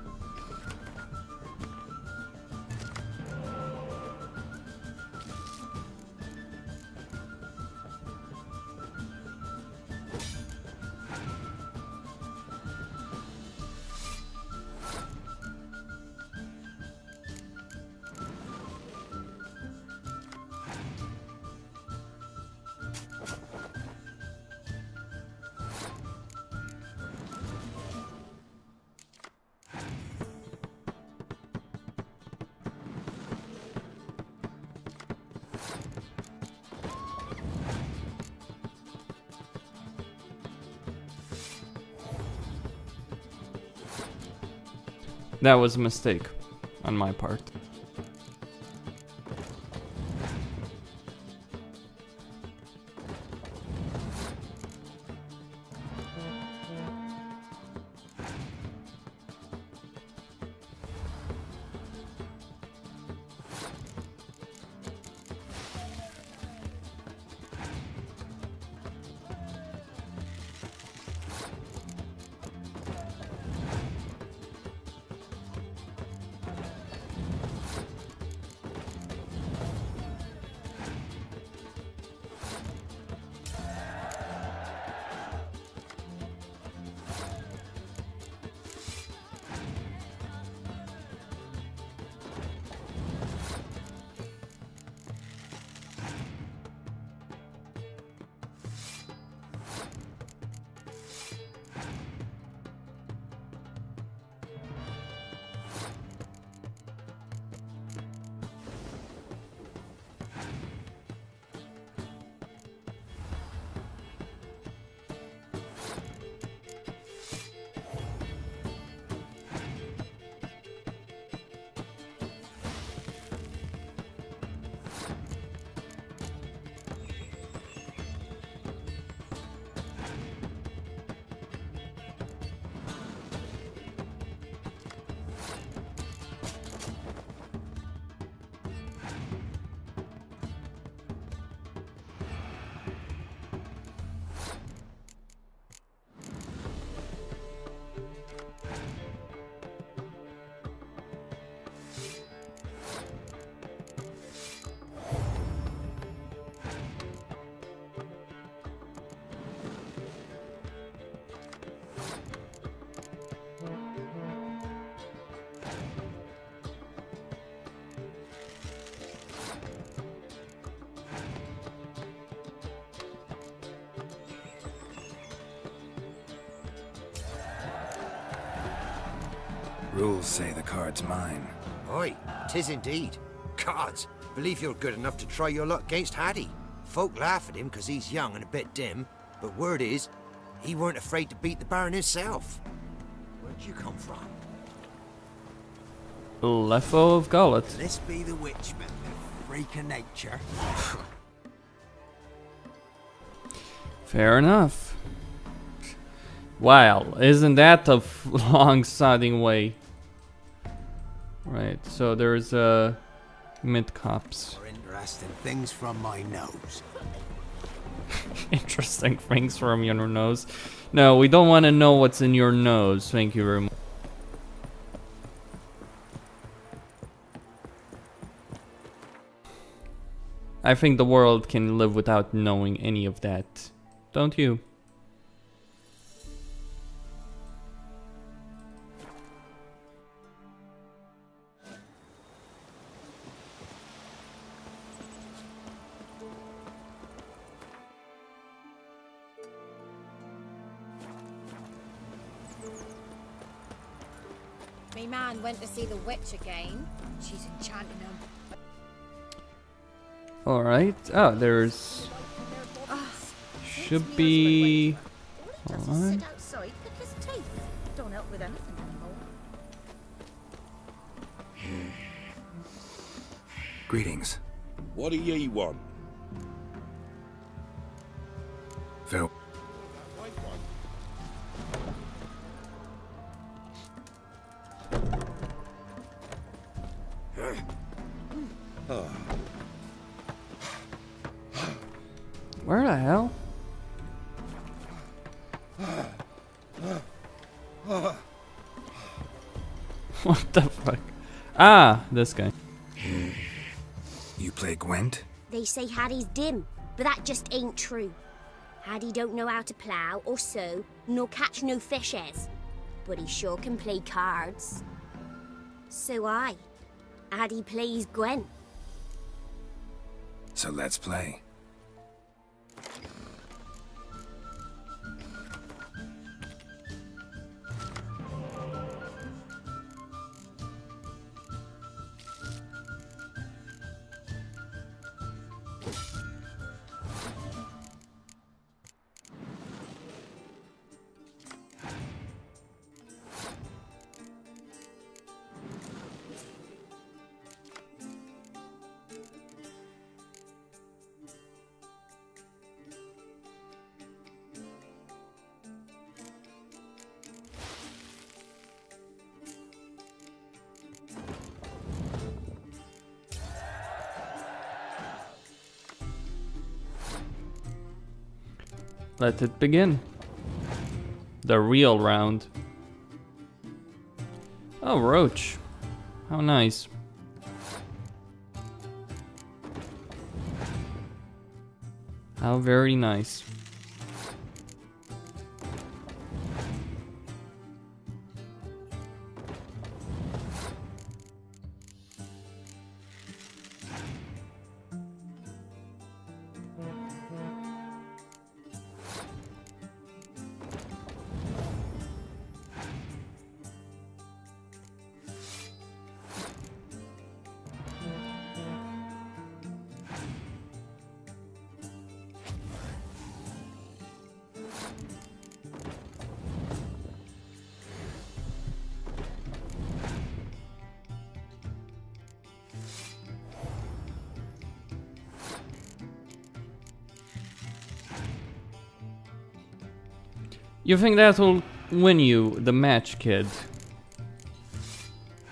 That was a mistake on my part. Rules say the card's mine. Aye, 'tis indeed. Cards, believe you're good enough to try your luck against Hattie. Folk laugh at him 'cause he's young and a bit dim, but word is, he weren't afraid to beat the Baron himself. Where'd you come from? Lefo of Gullet. This be the witchman, the freak of nature. Fair enough. Wow, isn't that a long sounding way? Right, so there's mid cops. More interesting things from my nose. Interesting things from your nose. No, we don't want to know what's in your nose. Thank you very much. I think the world can live without knowing any of that. Don't you? Me man went to see the witch again. She's enchanting him. Alright. Oh, there's... Should be... Hold on. Sit outside, pick his teeth. Don't help with anything anymore. Greetings. What do ye want? Phil. Where the hell? What the fuck? Ah, this guy. You play Gwent? They say Hattie's dim, but that just ain't true. Hattie don't know how to plough or sow, nor catch no fishes. But he sure can play cards. So Hattie plays Gwent. So let's play. Let it begin. The real round. Oh, roach. How nice. How very nice. You think that will win you the match, kid?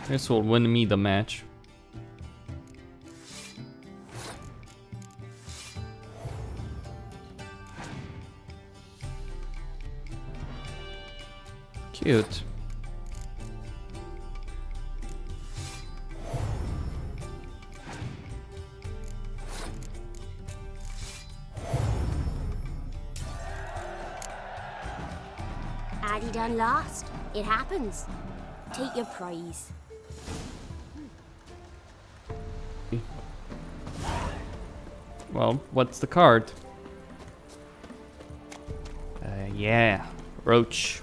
This will win me the match. Cute. Addie done lost. It happens. Take your prize. Well, what's the card? Yeah, roach.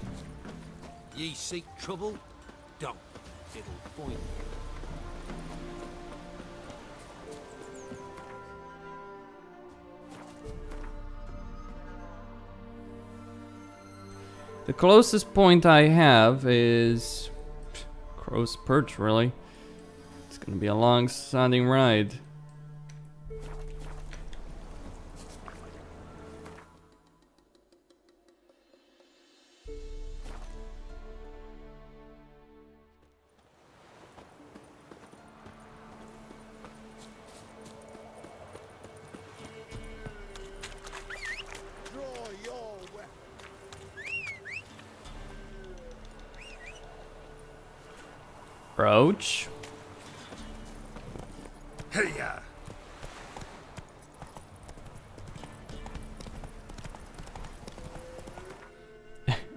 Ye seek trouble? Don't. It'll find you. The closest point I have is Crow's Perch, really. It's gonna be a long sounding ride. Roach. Hey-ya!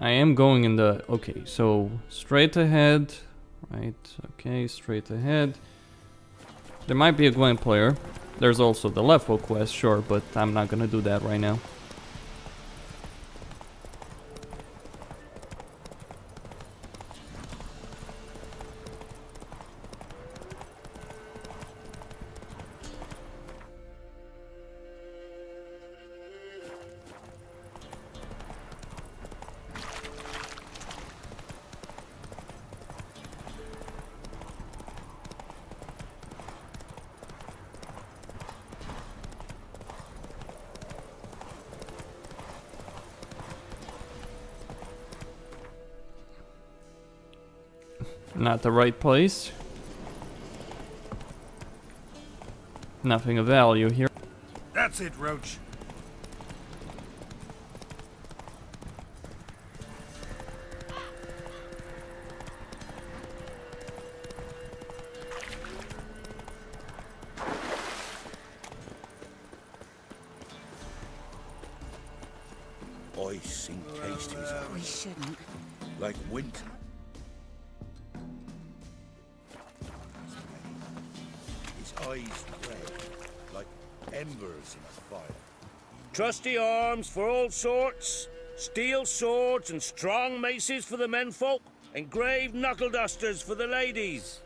I am going in the... Okay, so straight ahead. Right, okay, straight ahead. There might be a Gwent player. There's also the level quest, sure, but I'm not gonna do that right now. Not the right place. Nothing of value here. That's it, Roach. I sink taste his eyes. We shouldn't. Like winter. His eyes red, like embers in a fire. Trusty arms for all sorts, steel swords and strong maces for the menfolk, engraved knuckle dusters for the ladies.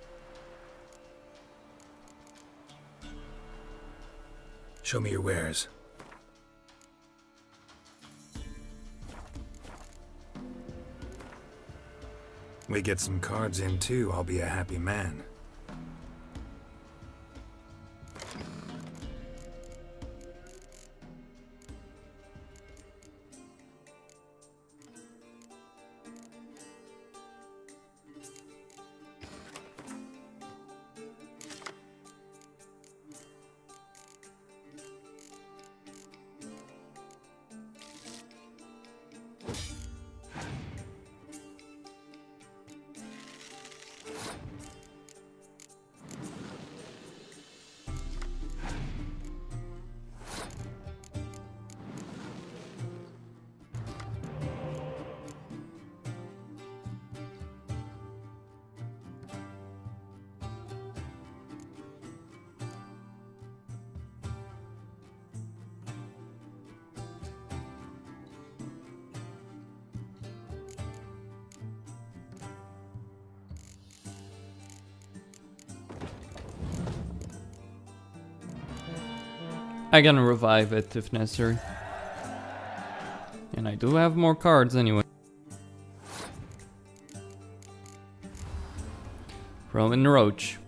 Show me your wares. We get some cards in too, I'll be a happy man. I can revive it if necessary. And I do have more cards anyway. Roman Roach.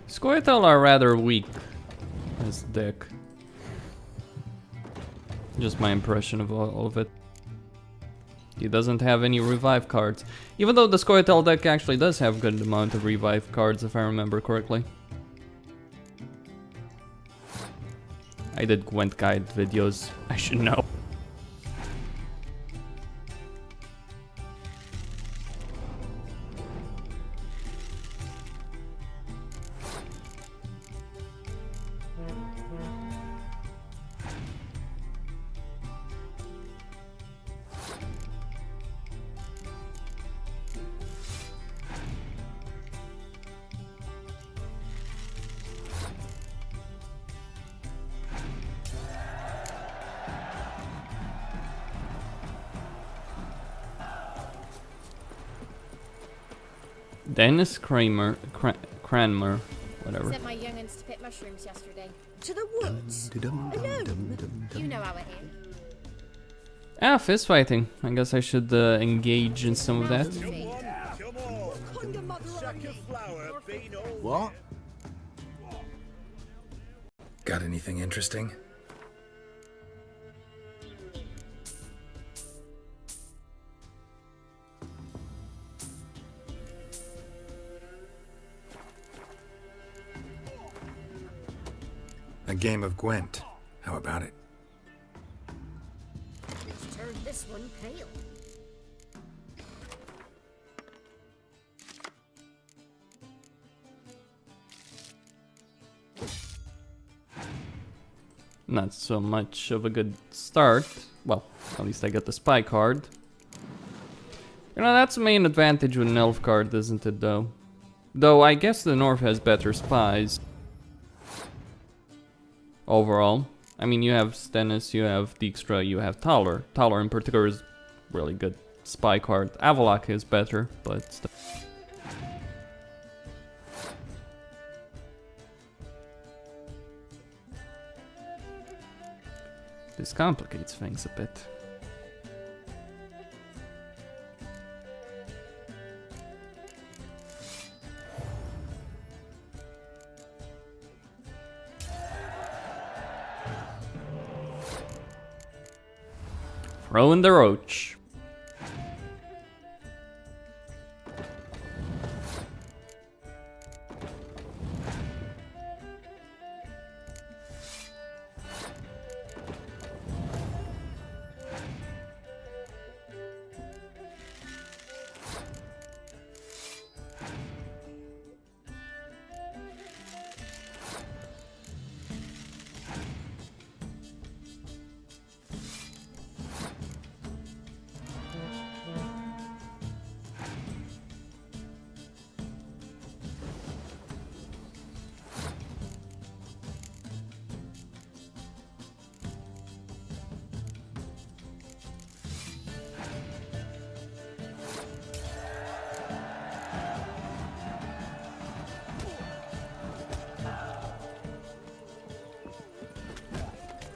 Squirtle are rather weak as deck. Just my impression of all of it. He doesn't have any revive cards. Even though the Scoia'tael deck actually does have a good amount of revive cards, if I remember correctly. I did Gwent guide videos. I should know. Dennis Cranmer, whatever. Sent my young'uns to pick mushrooms yesterday. To the woods? Alone? You know how it is. Ah, fist fighting. I guess I should engage in some of that. What? Got anything interesting? A game of Gwent. How about it? It's turned this one pale. Not so much of a good start. Well, at least I got the spy card. You know, that's the main advantage with an elf card, isn't it, though? Though I guess the north has better spies. Overall. I mean, you have Stennis, you have Dijkstra, you have Thaler. Thaler in particular is really good spy card. Avalok is better, but still. This complicates things a bit. Throwing the roach.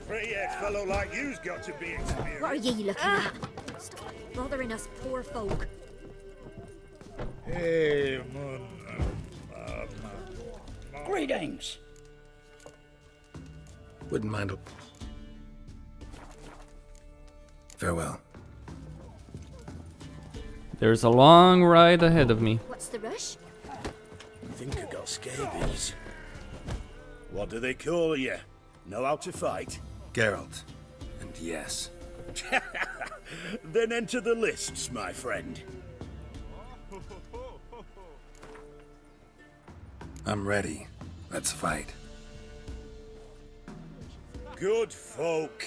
Three-head fellow like you's got to be experienced. What are ye looking at? Stop bothering us poor folk. Hey, greetings. Wouldn't mind a... Farewell. There's a long ride ahead of me. What's the rush? Think I got scabies. What do they call you? Know how to fight? Geralt. And yes. Then enter the lists, my friend. I'm ready. Let's fight. Good folk.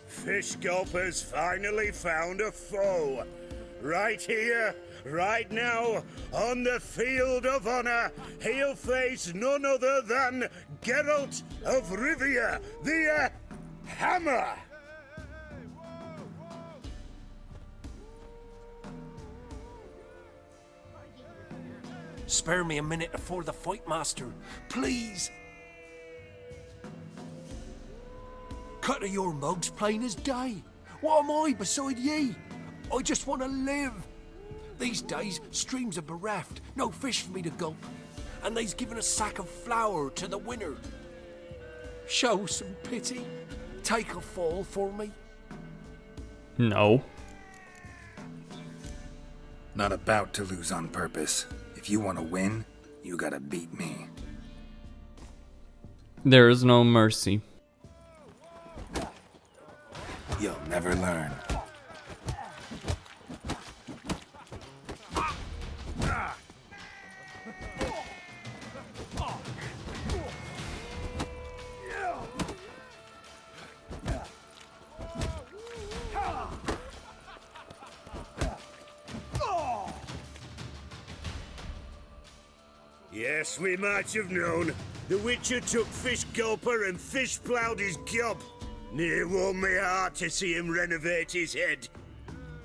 Fish Gulper's finally found a foe. Right here, right now, on the field of honor, he'll face none other than Geralt of Rivia, the Hammer. Spare me a minute before the fight, master. Please. Cut of your mug's plain as day. What am I beside ye? I just want to live. These days, streams are bereft. No fish for me to gulp. And they's given a sack of flour to the winner. Show some pity. Take a fall for me. No. Not about to lose on purpose. If you want to win, you gotta beat me. There is no mercy. You'll never learn. Yes, we might have known. The Witcher took Fish Gulper and fish ploughed his gob. Near warmed me heart to see him renovate his head.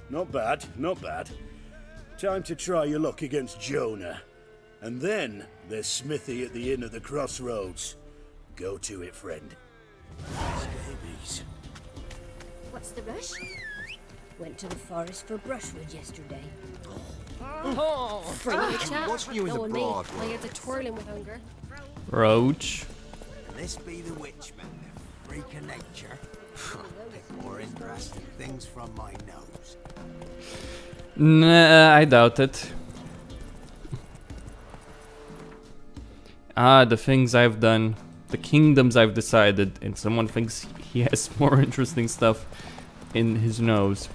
Not bad, not bad. Time to try your luck against Jonah. And then there's Smithy at the inn at the crossroads. Go to it, friend. Scabies. What's the rush? Went to the forest for brushwood yesterday. Free the chat. What's new in the No, me. broad I get to twirling with hunger. Roach. This be the witchman, the freak of nature. Pick more interesting things from my nose. Nah, I doubt it. The things I've done, the kingdoms I've decided, and someone thinks he has more interesting stuff in his nose.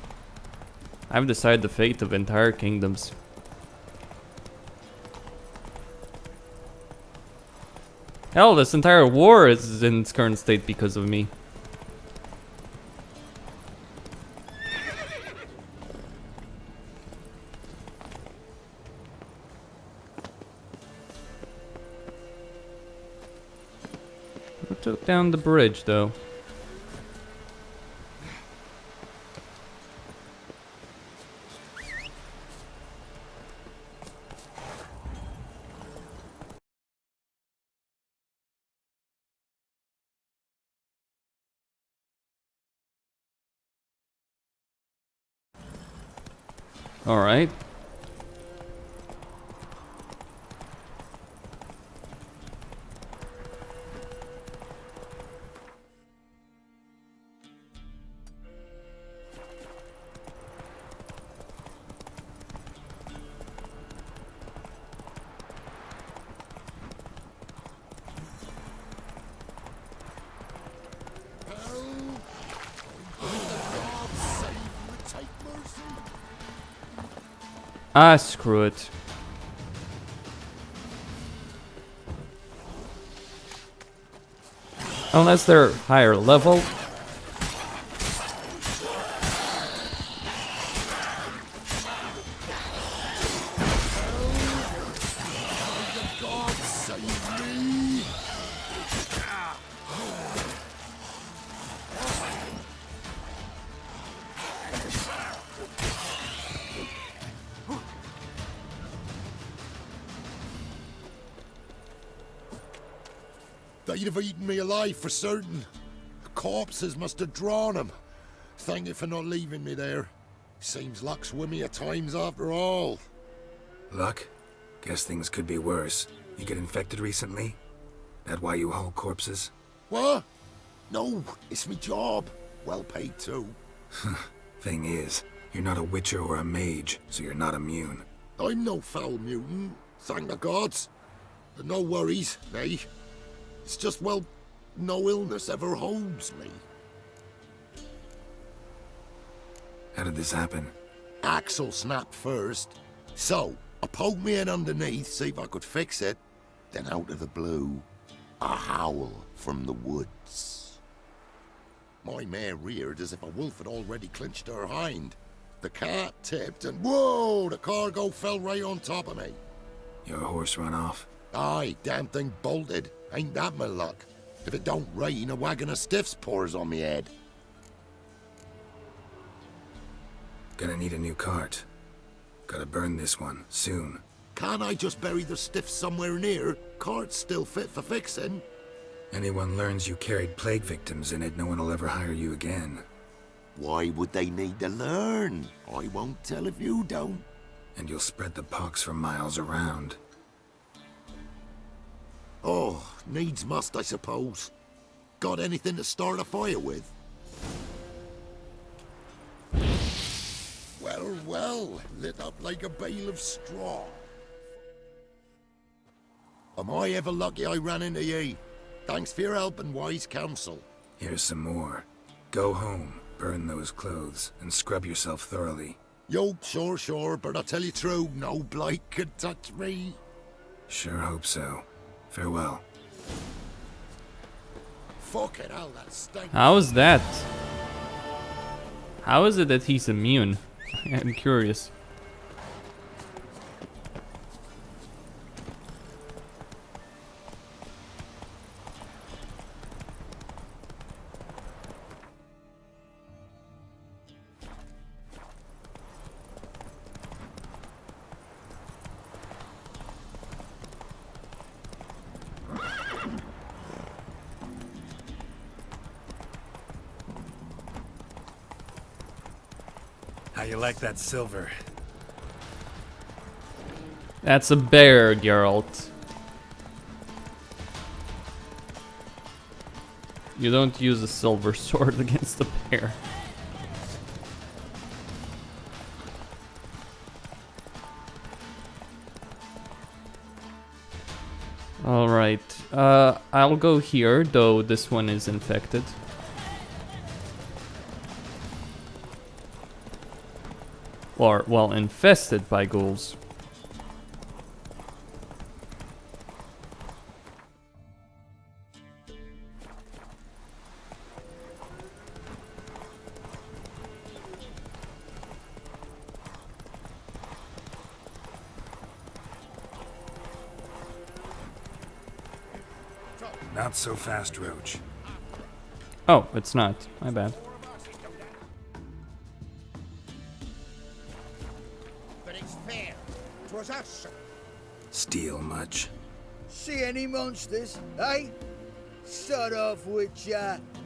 I've decided the fate of entire kingdoms. Hell, this entire war is in its current state because of me. Who took down the bridge, though? All right. Ah, screw it. Unless they're higher level. They'd have eaten me alive for certain. The corpses must have drawn them. Thank you for not leaving me there. Seems luck's with me at times after all. Luck? Guess things could be worse. You get infected recently? That why you haul corpses? What? No, it's me job. Well paid too. Thing is, you're not a witcher or a mage, so you're not immune. I'm no foul mutant, thank the gods. But no worries, nay. It's just, well, no illness ever holds me. How did this happen? Axle snapped first. So, I poked me in underneath, see if I could fix it. Then out of the blue, a howl from the woods. My mare reared as if a wolf had already clinched her hind. The cart tipped and whoa, the cargo fell right on top of me. Your horse run off? Aye, damn thing bolted. Ain't that my luck? If it don't rain, a wagon of stiffs pours on me head. Gonna need a new cart. Gotta burn this one, soon. Can't I just bury the stiffs somewhere near? Cart's still fit for fixing. Anyone learns you carried plague victims in it, no one will ever hire you again. Why would they need to learn? I won't tell if you don't. And you'll spread the pox for miles around. Oh, needs must, I suppose. Got anything to start a fire with? Well, well, lit up like a bale of straw. Am I ever lucky I ran into ye? Thanks for your help and wise counsel. Here's some more. Go home, burn those clothes, and scrub yourself thoroughly. Yo, sure, but I tell you true, no blight could touch me. Sure hope so. Farewell. Fuck it, hell, that stinks. How is that? How is it that he's immune? I'm curious. How you like that silver? That's a bear, Geralt. You don't use a silver sword against a bear. Alright, I'll go here, though this one is infected. Or, well, infested by ghouls. Not so fast, Roach. Oh, it's not. My bad. But it's fair. 'Twas us. Steal much? See any monsters, eh? Start off with,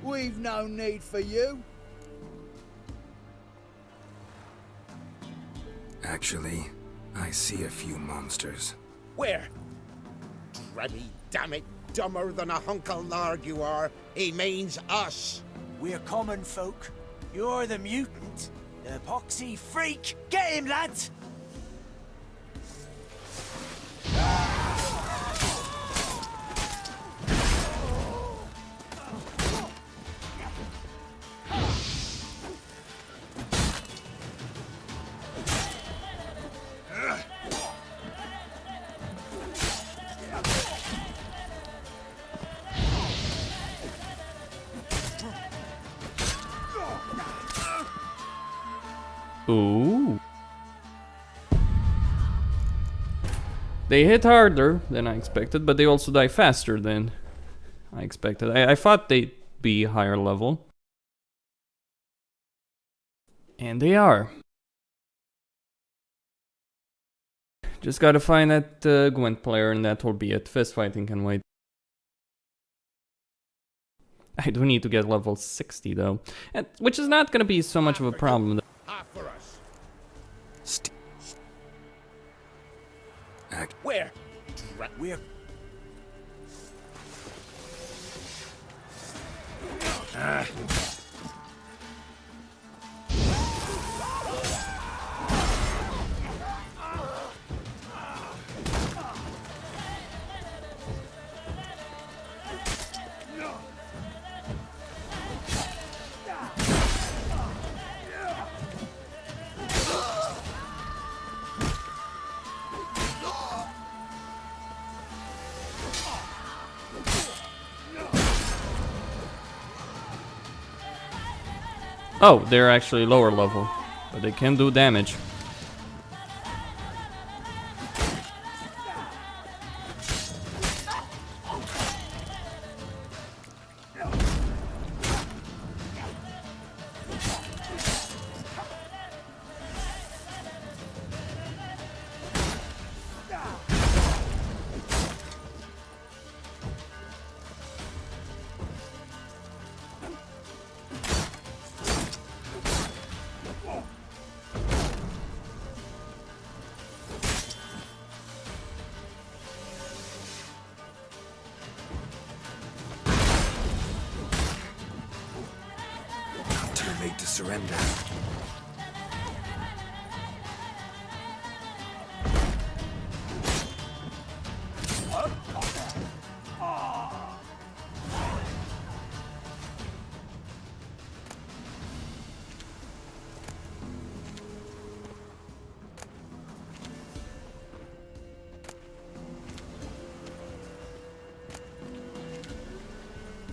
we've no need for you. Actually, I see a few monsters. Where? Drebby, damn it. Dumber than a hunk of lard you are. He means us. We're common folk. You're the mutant. The poxy freak. Get him, lads! Ooh. They hit harder than I expected, but they also die faster than I expected. I thought they'd be higher level. And they are. Just gotta find that Gwent player and that will be it. Fist fighting can wait. I do need to get level 60 though. Which is not gonna be so much of a problem. Where? Where? Oh, they're actually lower level, but they can do damage. Too late to surrender.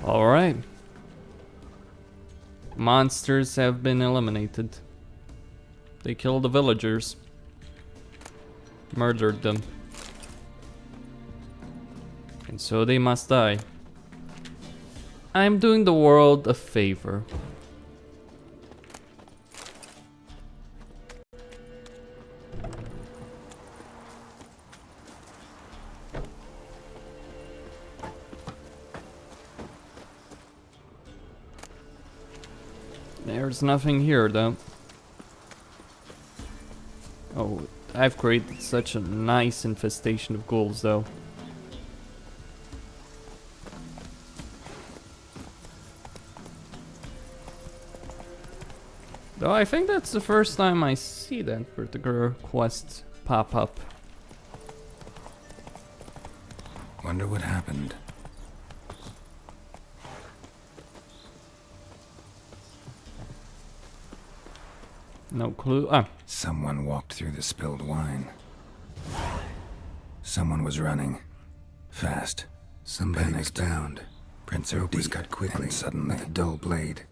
All right. Monsters have been eliminated. They killed the villagers. Murdered them. And so they must die. I'm doing the world a favor. There's nothing here though. Oh, I've created such a nice infestation of ghouls though. Though I think that's the first time I see that particular quest pop up. Wonder what happened. No clue. Ah. Someone walked through the spilled wine. Someone was running. Fast. Somebody was bound. Prince Hope was cut quickly, and suddenly with a dull blade.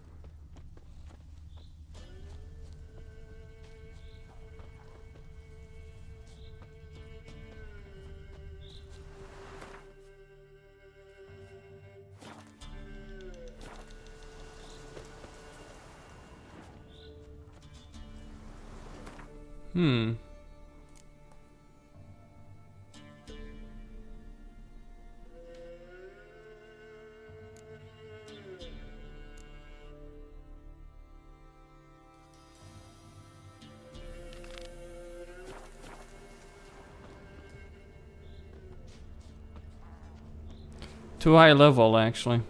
Too high level, actually.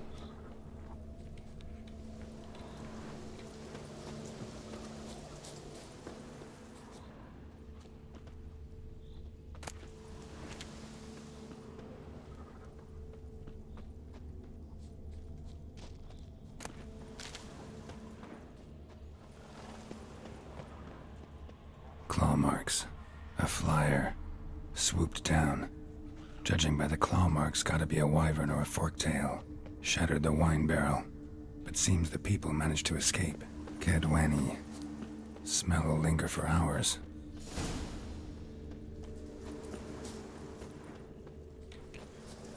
Claw marks. A flyer. Swooped down. Judging by the claw marks, gotta be a wyvern or a forktail. Shattered the wine barrel. But seems the people managed to escape. Kedwani. Smell will linger for hours.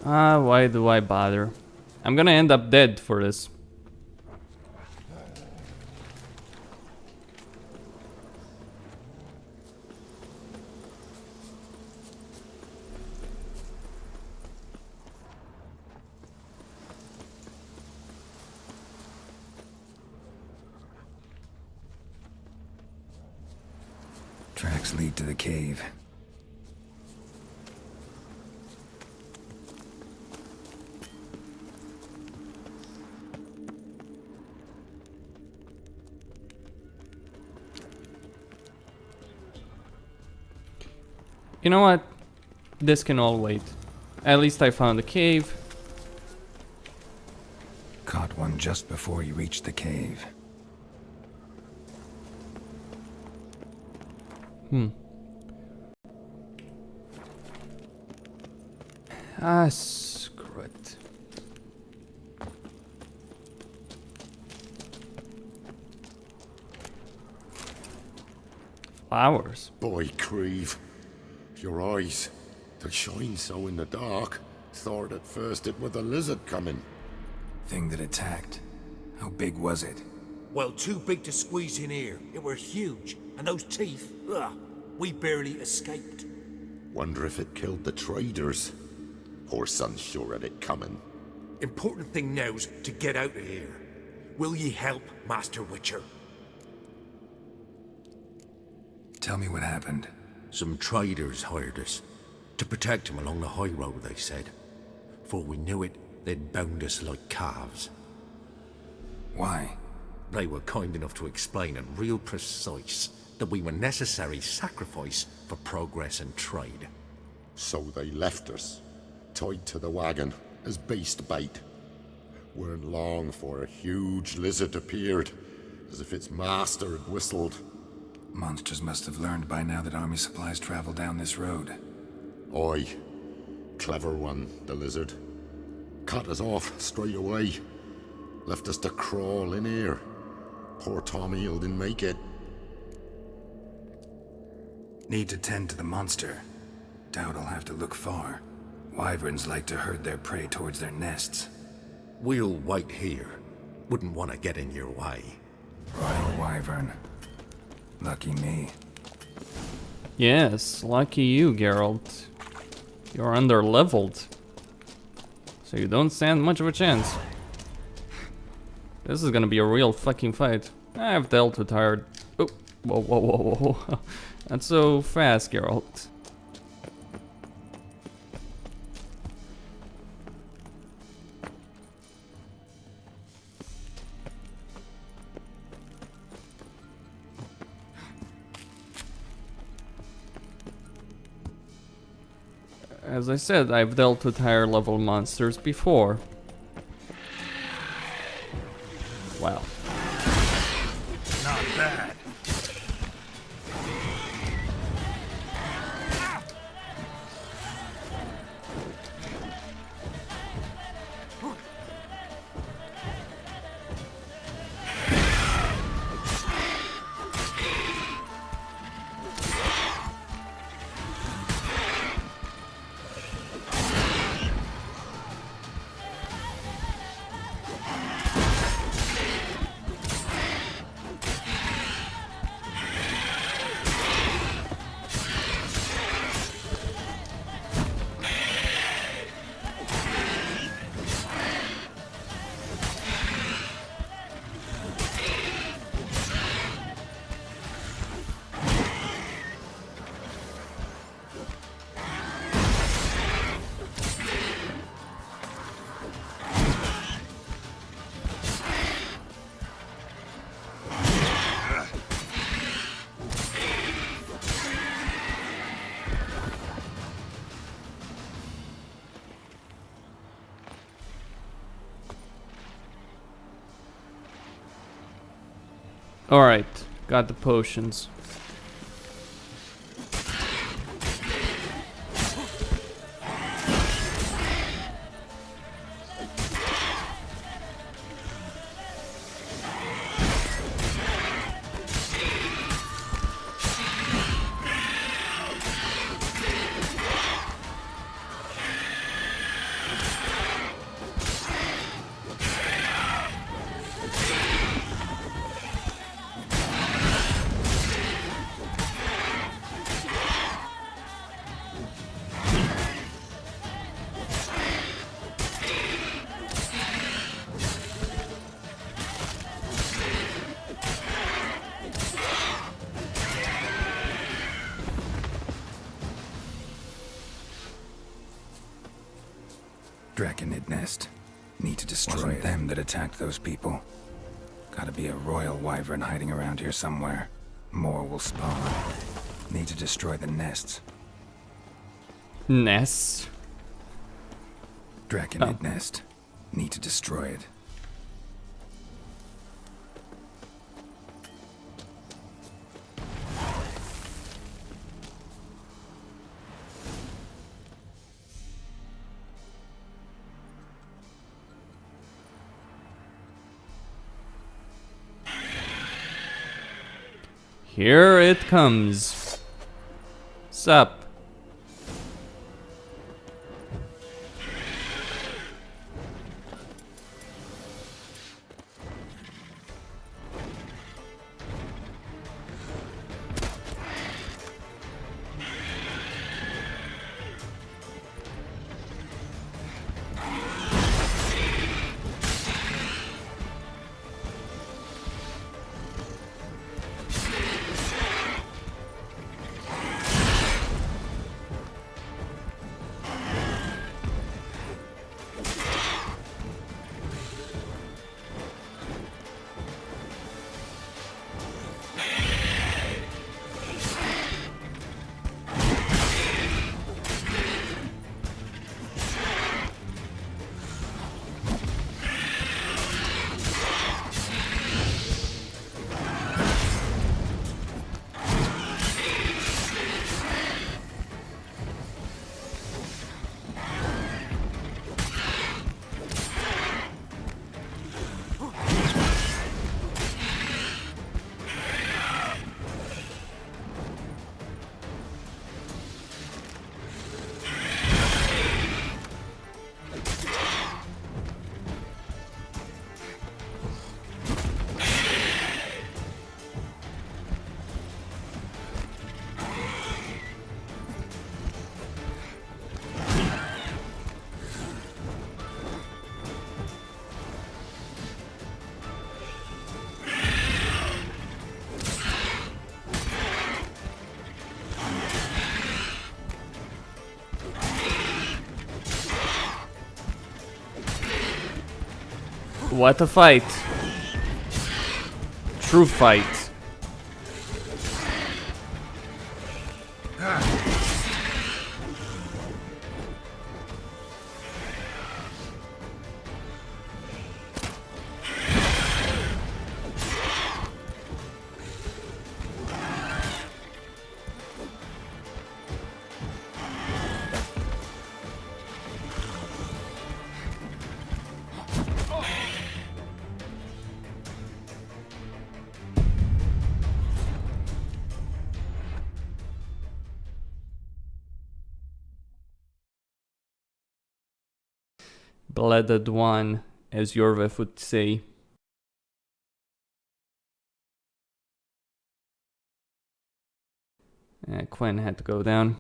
Why do I bother? I'm gonna end up dead for this. Tracks lead to the cave. You know what? This can all wait. At least I found a cave. Caught one just before you reached the cave. Screw it. Flowers. Boy, Creve. Your eyes. They shine so in the dark. Thought at first it were the lizard coming. Thing that attacked. How big was it? Well, too big to squeeze in here. It were huge. And those teeth, ugh, we barely escaped. Wonder if it killed the traders. Poor son's sure at it coming. Important thing now's to get out of here. Will ye help, Master Witcher? Tell me what happened. Some traders hired us. To protect him along the high road, they said. Before we knew it, they'd bound us like calves. Why? They were kind enough to explain and real precise that we were necessary sacrifice for progress and trade. So they left us, tied to the wagon, as beast bait. Weren't long for a huge lizard appeared, as if its master had whistled. Monsters must have learned by now that army supplies travel down this road. Oi. Clever one, the lizard. Cut us off straight away. Left us to crawl in here. Poor Tommy didn't make it. Need to tend to the monster. Doubt I'll have to look far. Wyverns like to herd their prey towards their nests. We'll wait here. Wouldn't want to get in your way. Royal wyvern. Lucky me. Yes, lucky you, Geralt. You're under-leveled. So you don't stand much of a chance. This is gonna be a real fucking fight. I've dealt with tired. Oh, whoa, whoa, whoa, whoa. Not so fast, Geralt. As I said, I've dealt with higher level monsters before. Wow. Not bad. Alright, got the potions. Draconid nest. Need to destroy it. Them that attacked those people. Gotta be a royal wyvern hiding around here somewhere. More will spawn. Need to destroy the nests. Nests? Draconid nest. Need to destroy it. Here it comes. Sup? What a fight. True fight. Blooded one, as Yorveth would say. Quinn had to go down.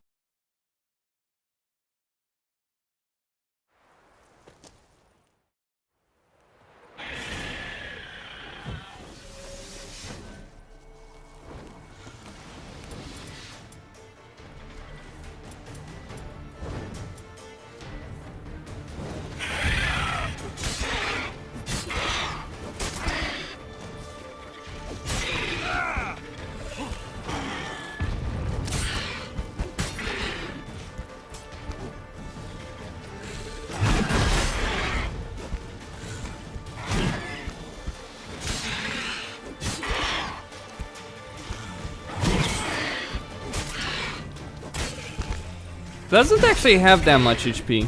Doesn't actually have that much HP.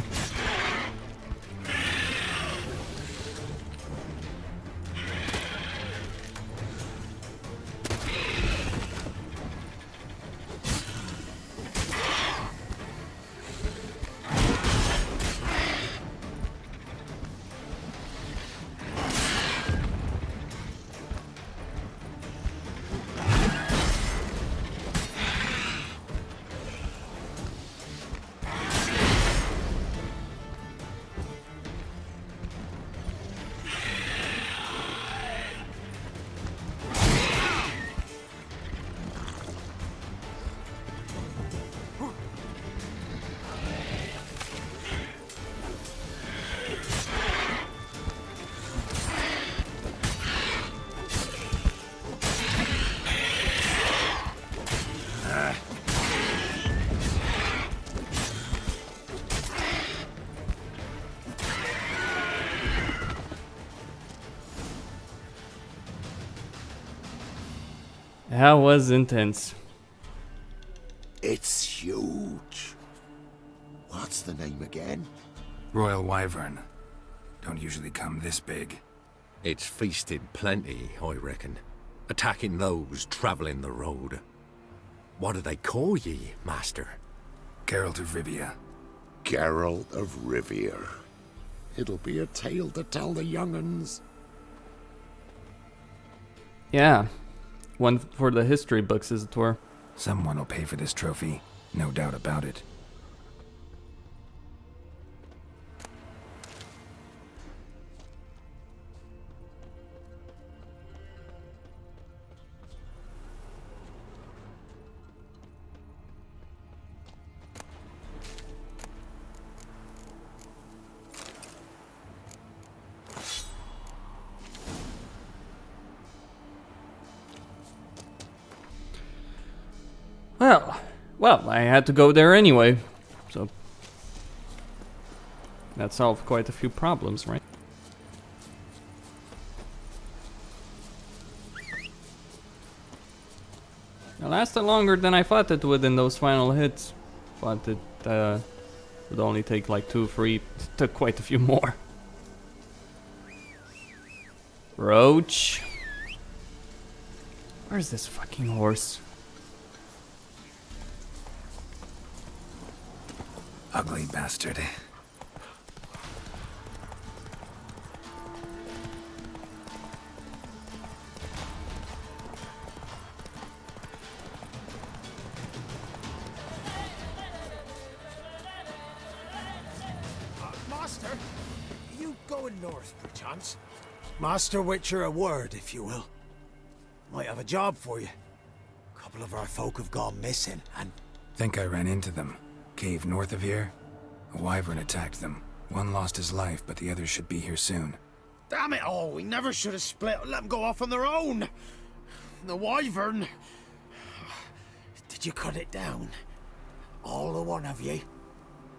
That was intense. It's huge. What's the name again? Royal wyvern. Don't usually come this big. It's feasted plenty, I reckon. Attacking those travelling the road. What do they call ye, master? Geralt of Rivia. Geralt of Rivia. It'll be a tale to tell the young'uns. Yeah. One for the history books, as it were. Someone will pay for this trophy. No doubt about it. Well, I had to go there anyway, so that solved quite a few problems, right? It lasted longer than I thought it would in those final hits. Thought it would only take like 2 or 3. It took quite a few more. Roach. Where's this fucking horse? Ugly bastard. Master, you going north, perchance? Master Witcher, a word, if you will. Might have a job for you. A couple of our folk have gone missing, and... Think I ran into them. Cave north of here? A wyvern attacked them. One lost his life, but the others should be here soon. Damn it all, we never should have split and let them go off on their own. The wyvern... Did you cut it down? All the one of ye?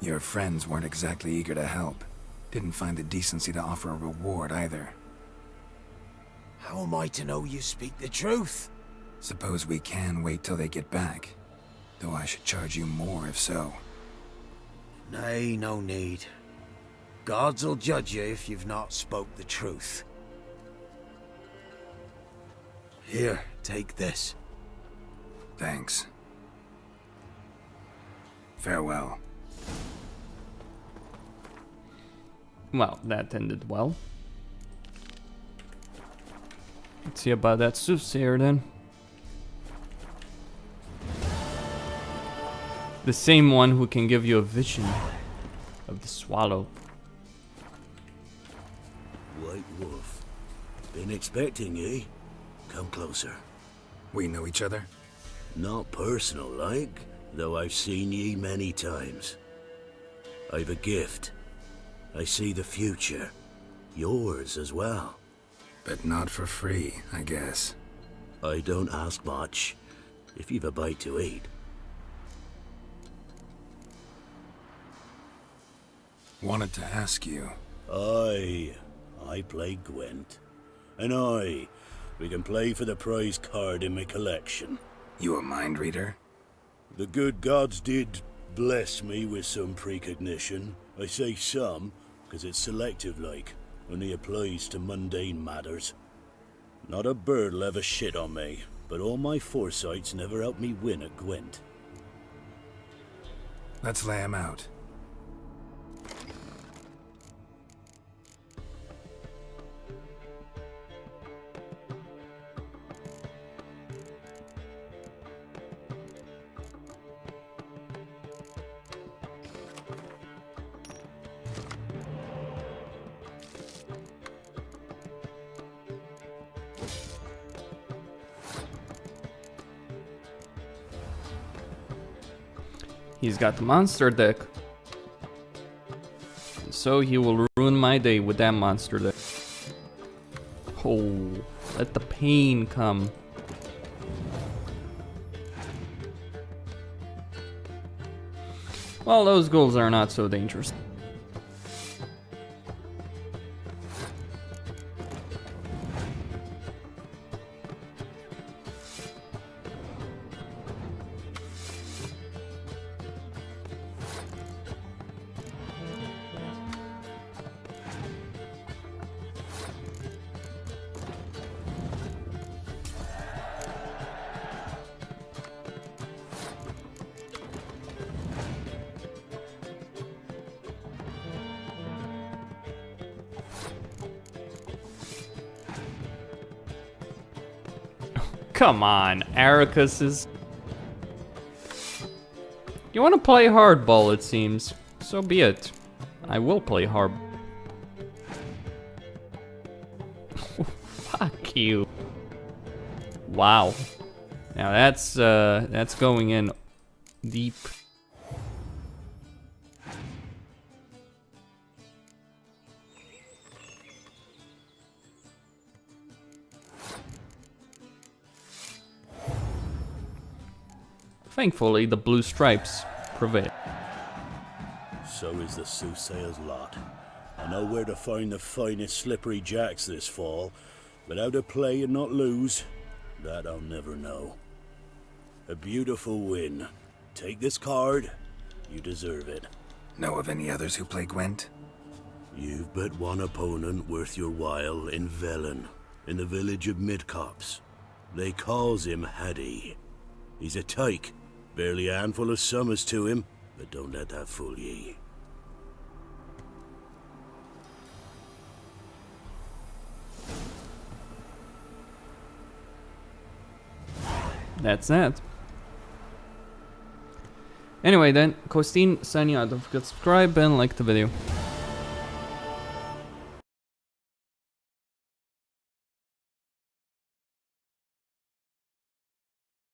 Your friends weren't exactly eager to help. Didn't find the decency to offer a reward either. How am I to know you speak the truth? Suppose we can wait till they get back. Though I should charge you more if so. Nay, no need. Gods'll judge you if you've not spoke the truth. Here, take this. Thanks. Farewell. Well, that ended well. Let's see about that soothsayer then. The same one who can give you a vision of the swallow. White Wolf. Been expecting ye. Come closer. We know each other? Not personal like, though I've seen ye many times. I've a gift. I see the future. Yours as well. But not for free, I guess. I don't ask much, if you've a bite to eat. Wanted to ask you. I play Gwent. And we can play for the prize card in my collection. You a mind reader? The good gods did bless me with some precognition. I say some, because it's selective like, only applies to mundane matters. Not a bird'll ever shit on me, but all my foresights never helped me win at Gwent. Let's lay 'em out. He's got the monster deck. And so he will ruin my day with that monster deck. Oh, let the pain come. Well, those ghouls are not so dangerous. Come on, Aricus is... You want to play hardball, it seems. So be it. I will play hard. Fuck you. Wow. Now that's going in deep. Thankfully, the blue stripes prevail. So is the soothsayer's lot. I know where to find the finest slippery jacks this fall, but how to play and not lose, that I'll never know. A beautiful win. Take this card, you deserve it. Know of any others who play Gwent? You've but one opponent worth your while in Velen, in the village of Midcops. They calls him Haddy. He's a tyke, barely a handful of summers to him, but don't let that fool ye. That's that. Anyway then, Kostin signing out. Don't forget to subscribe and like the video.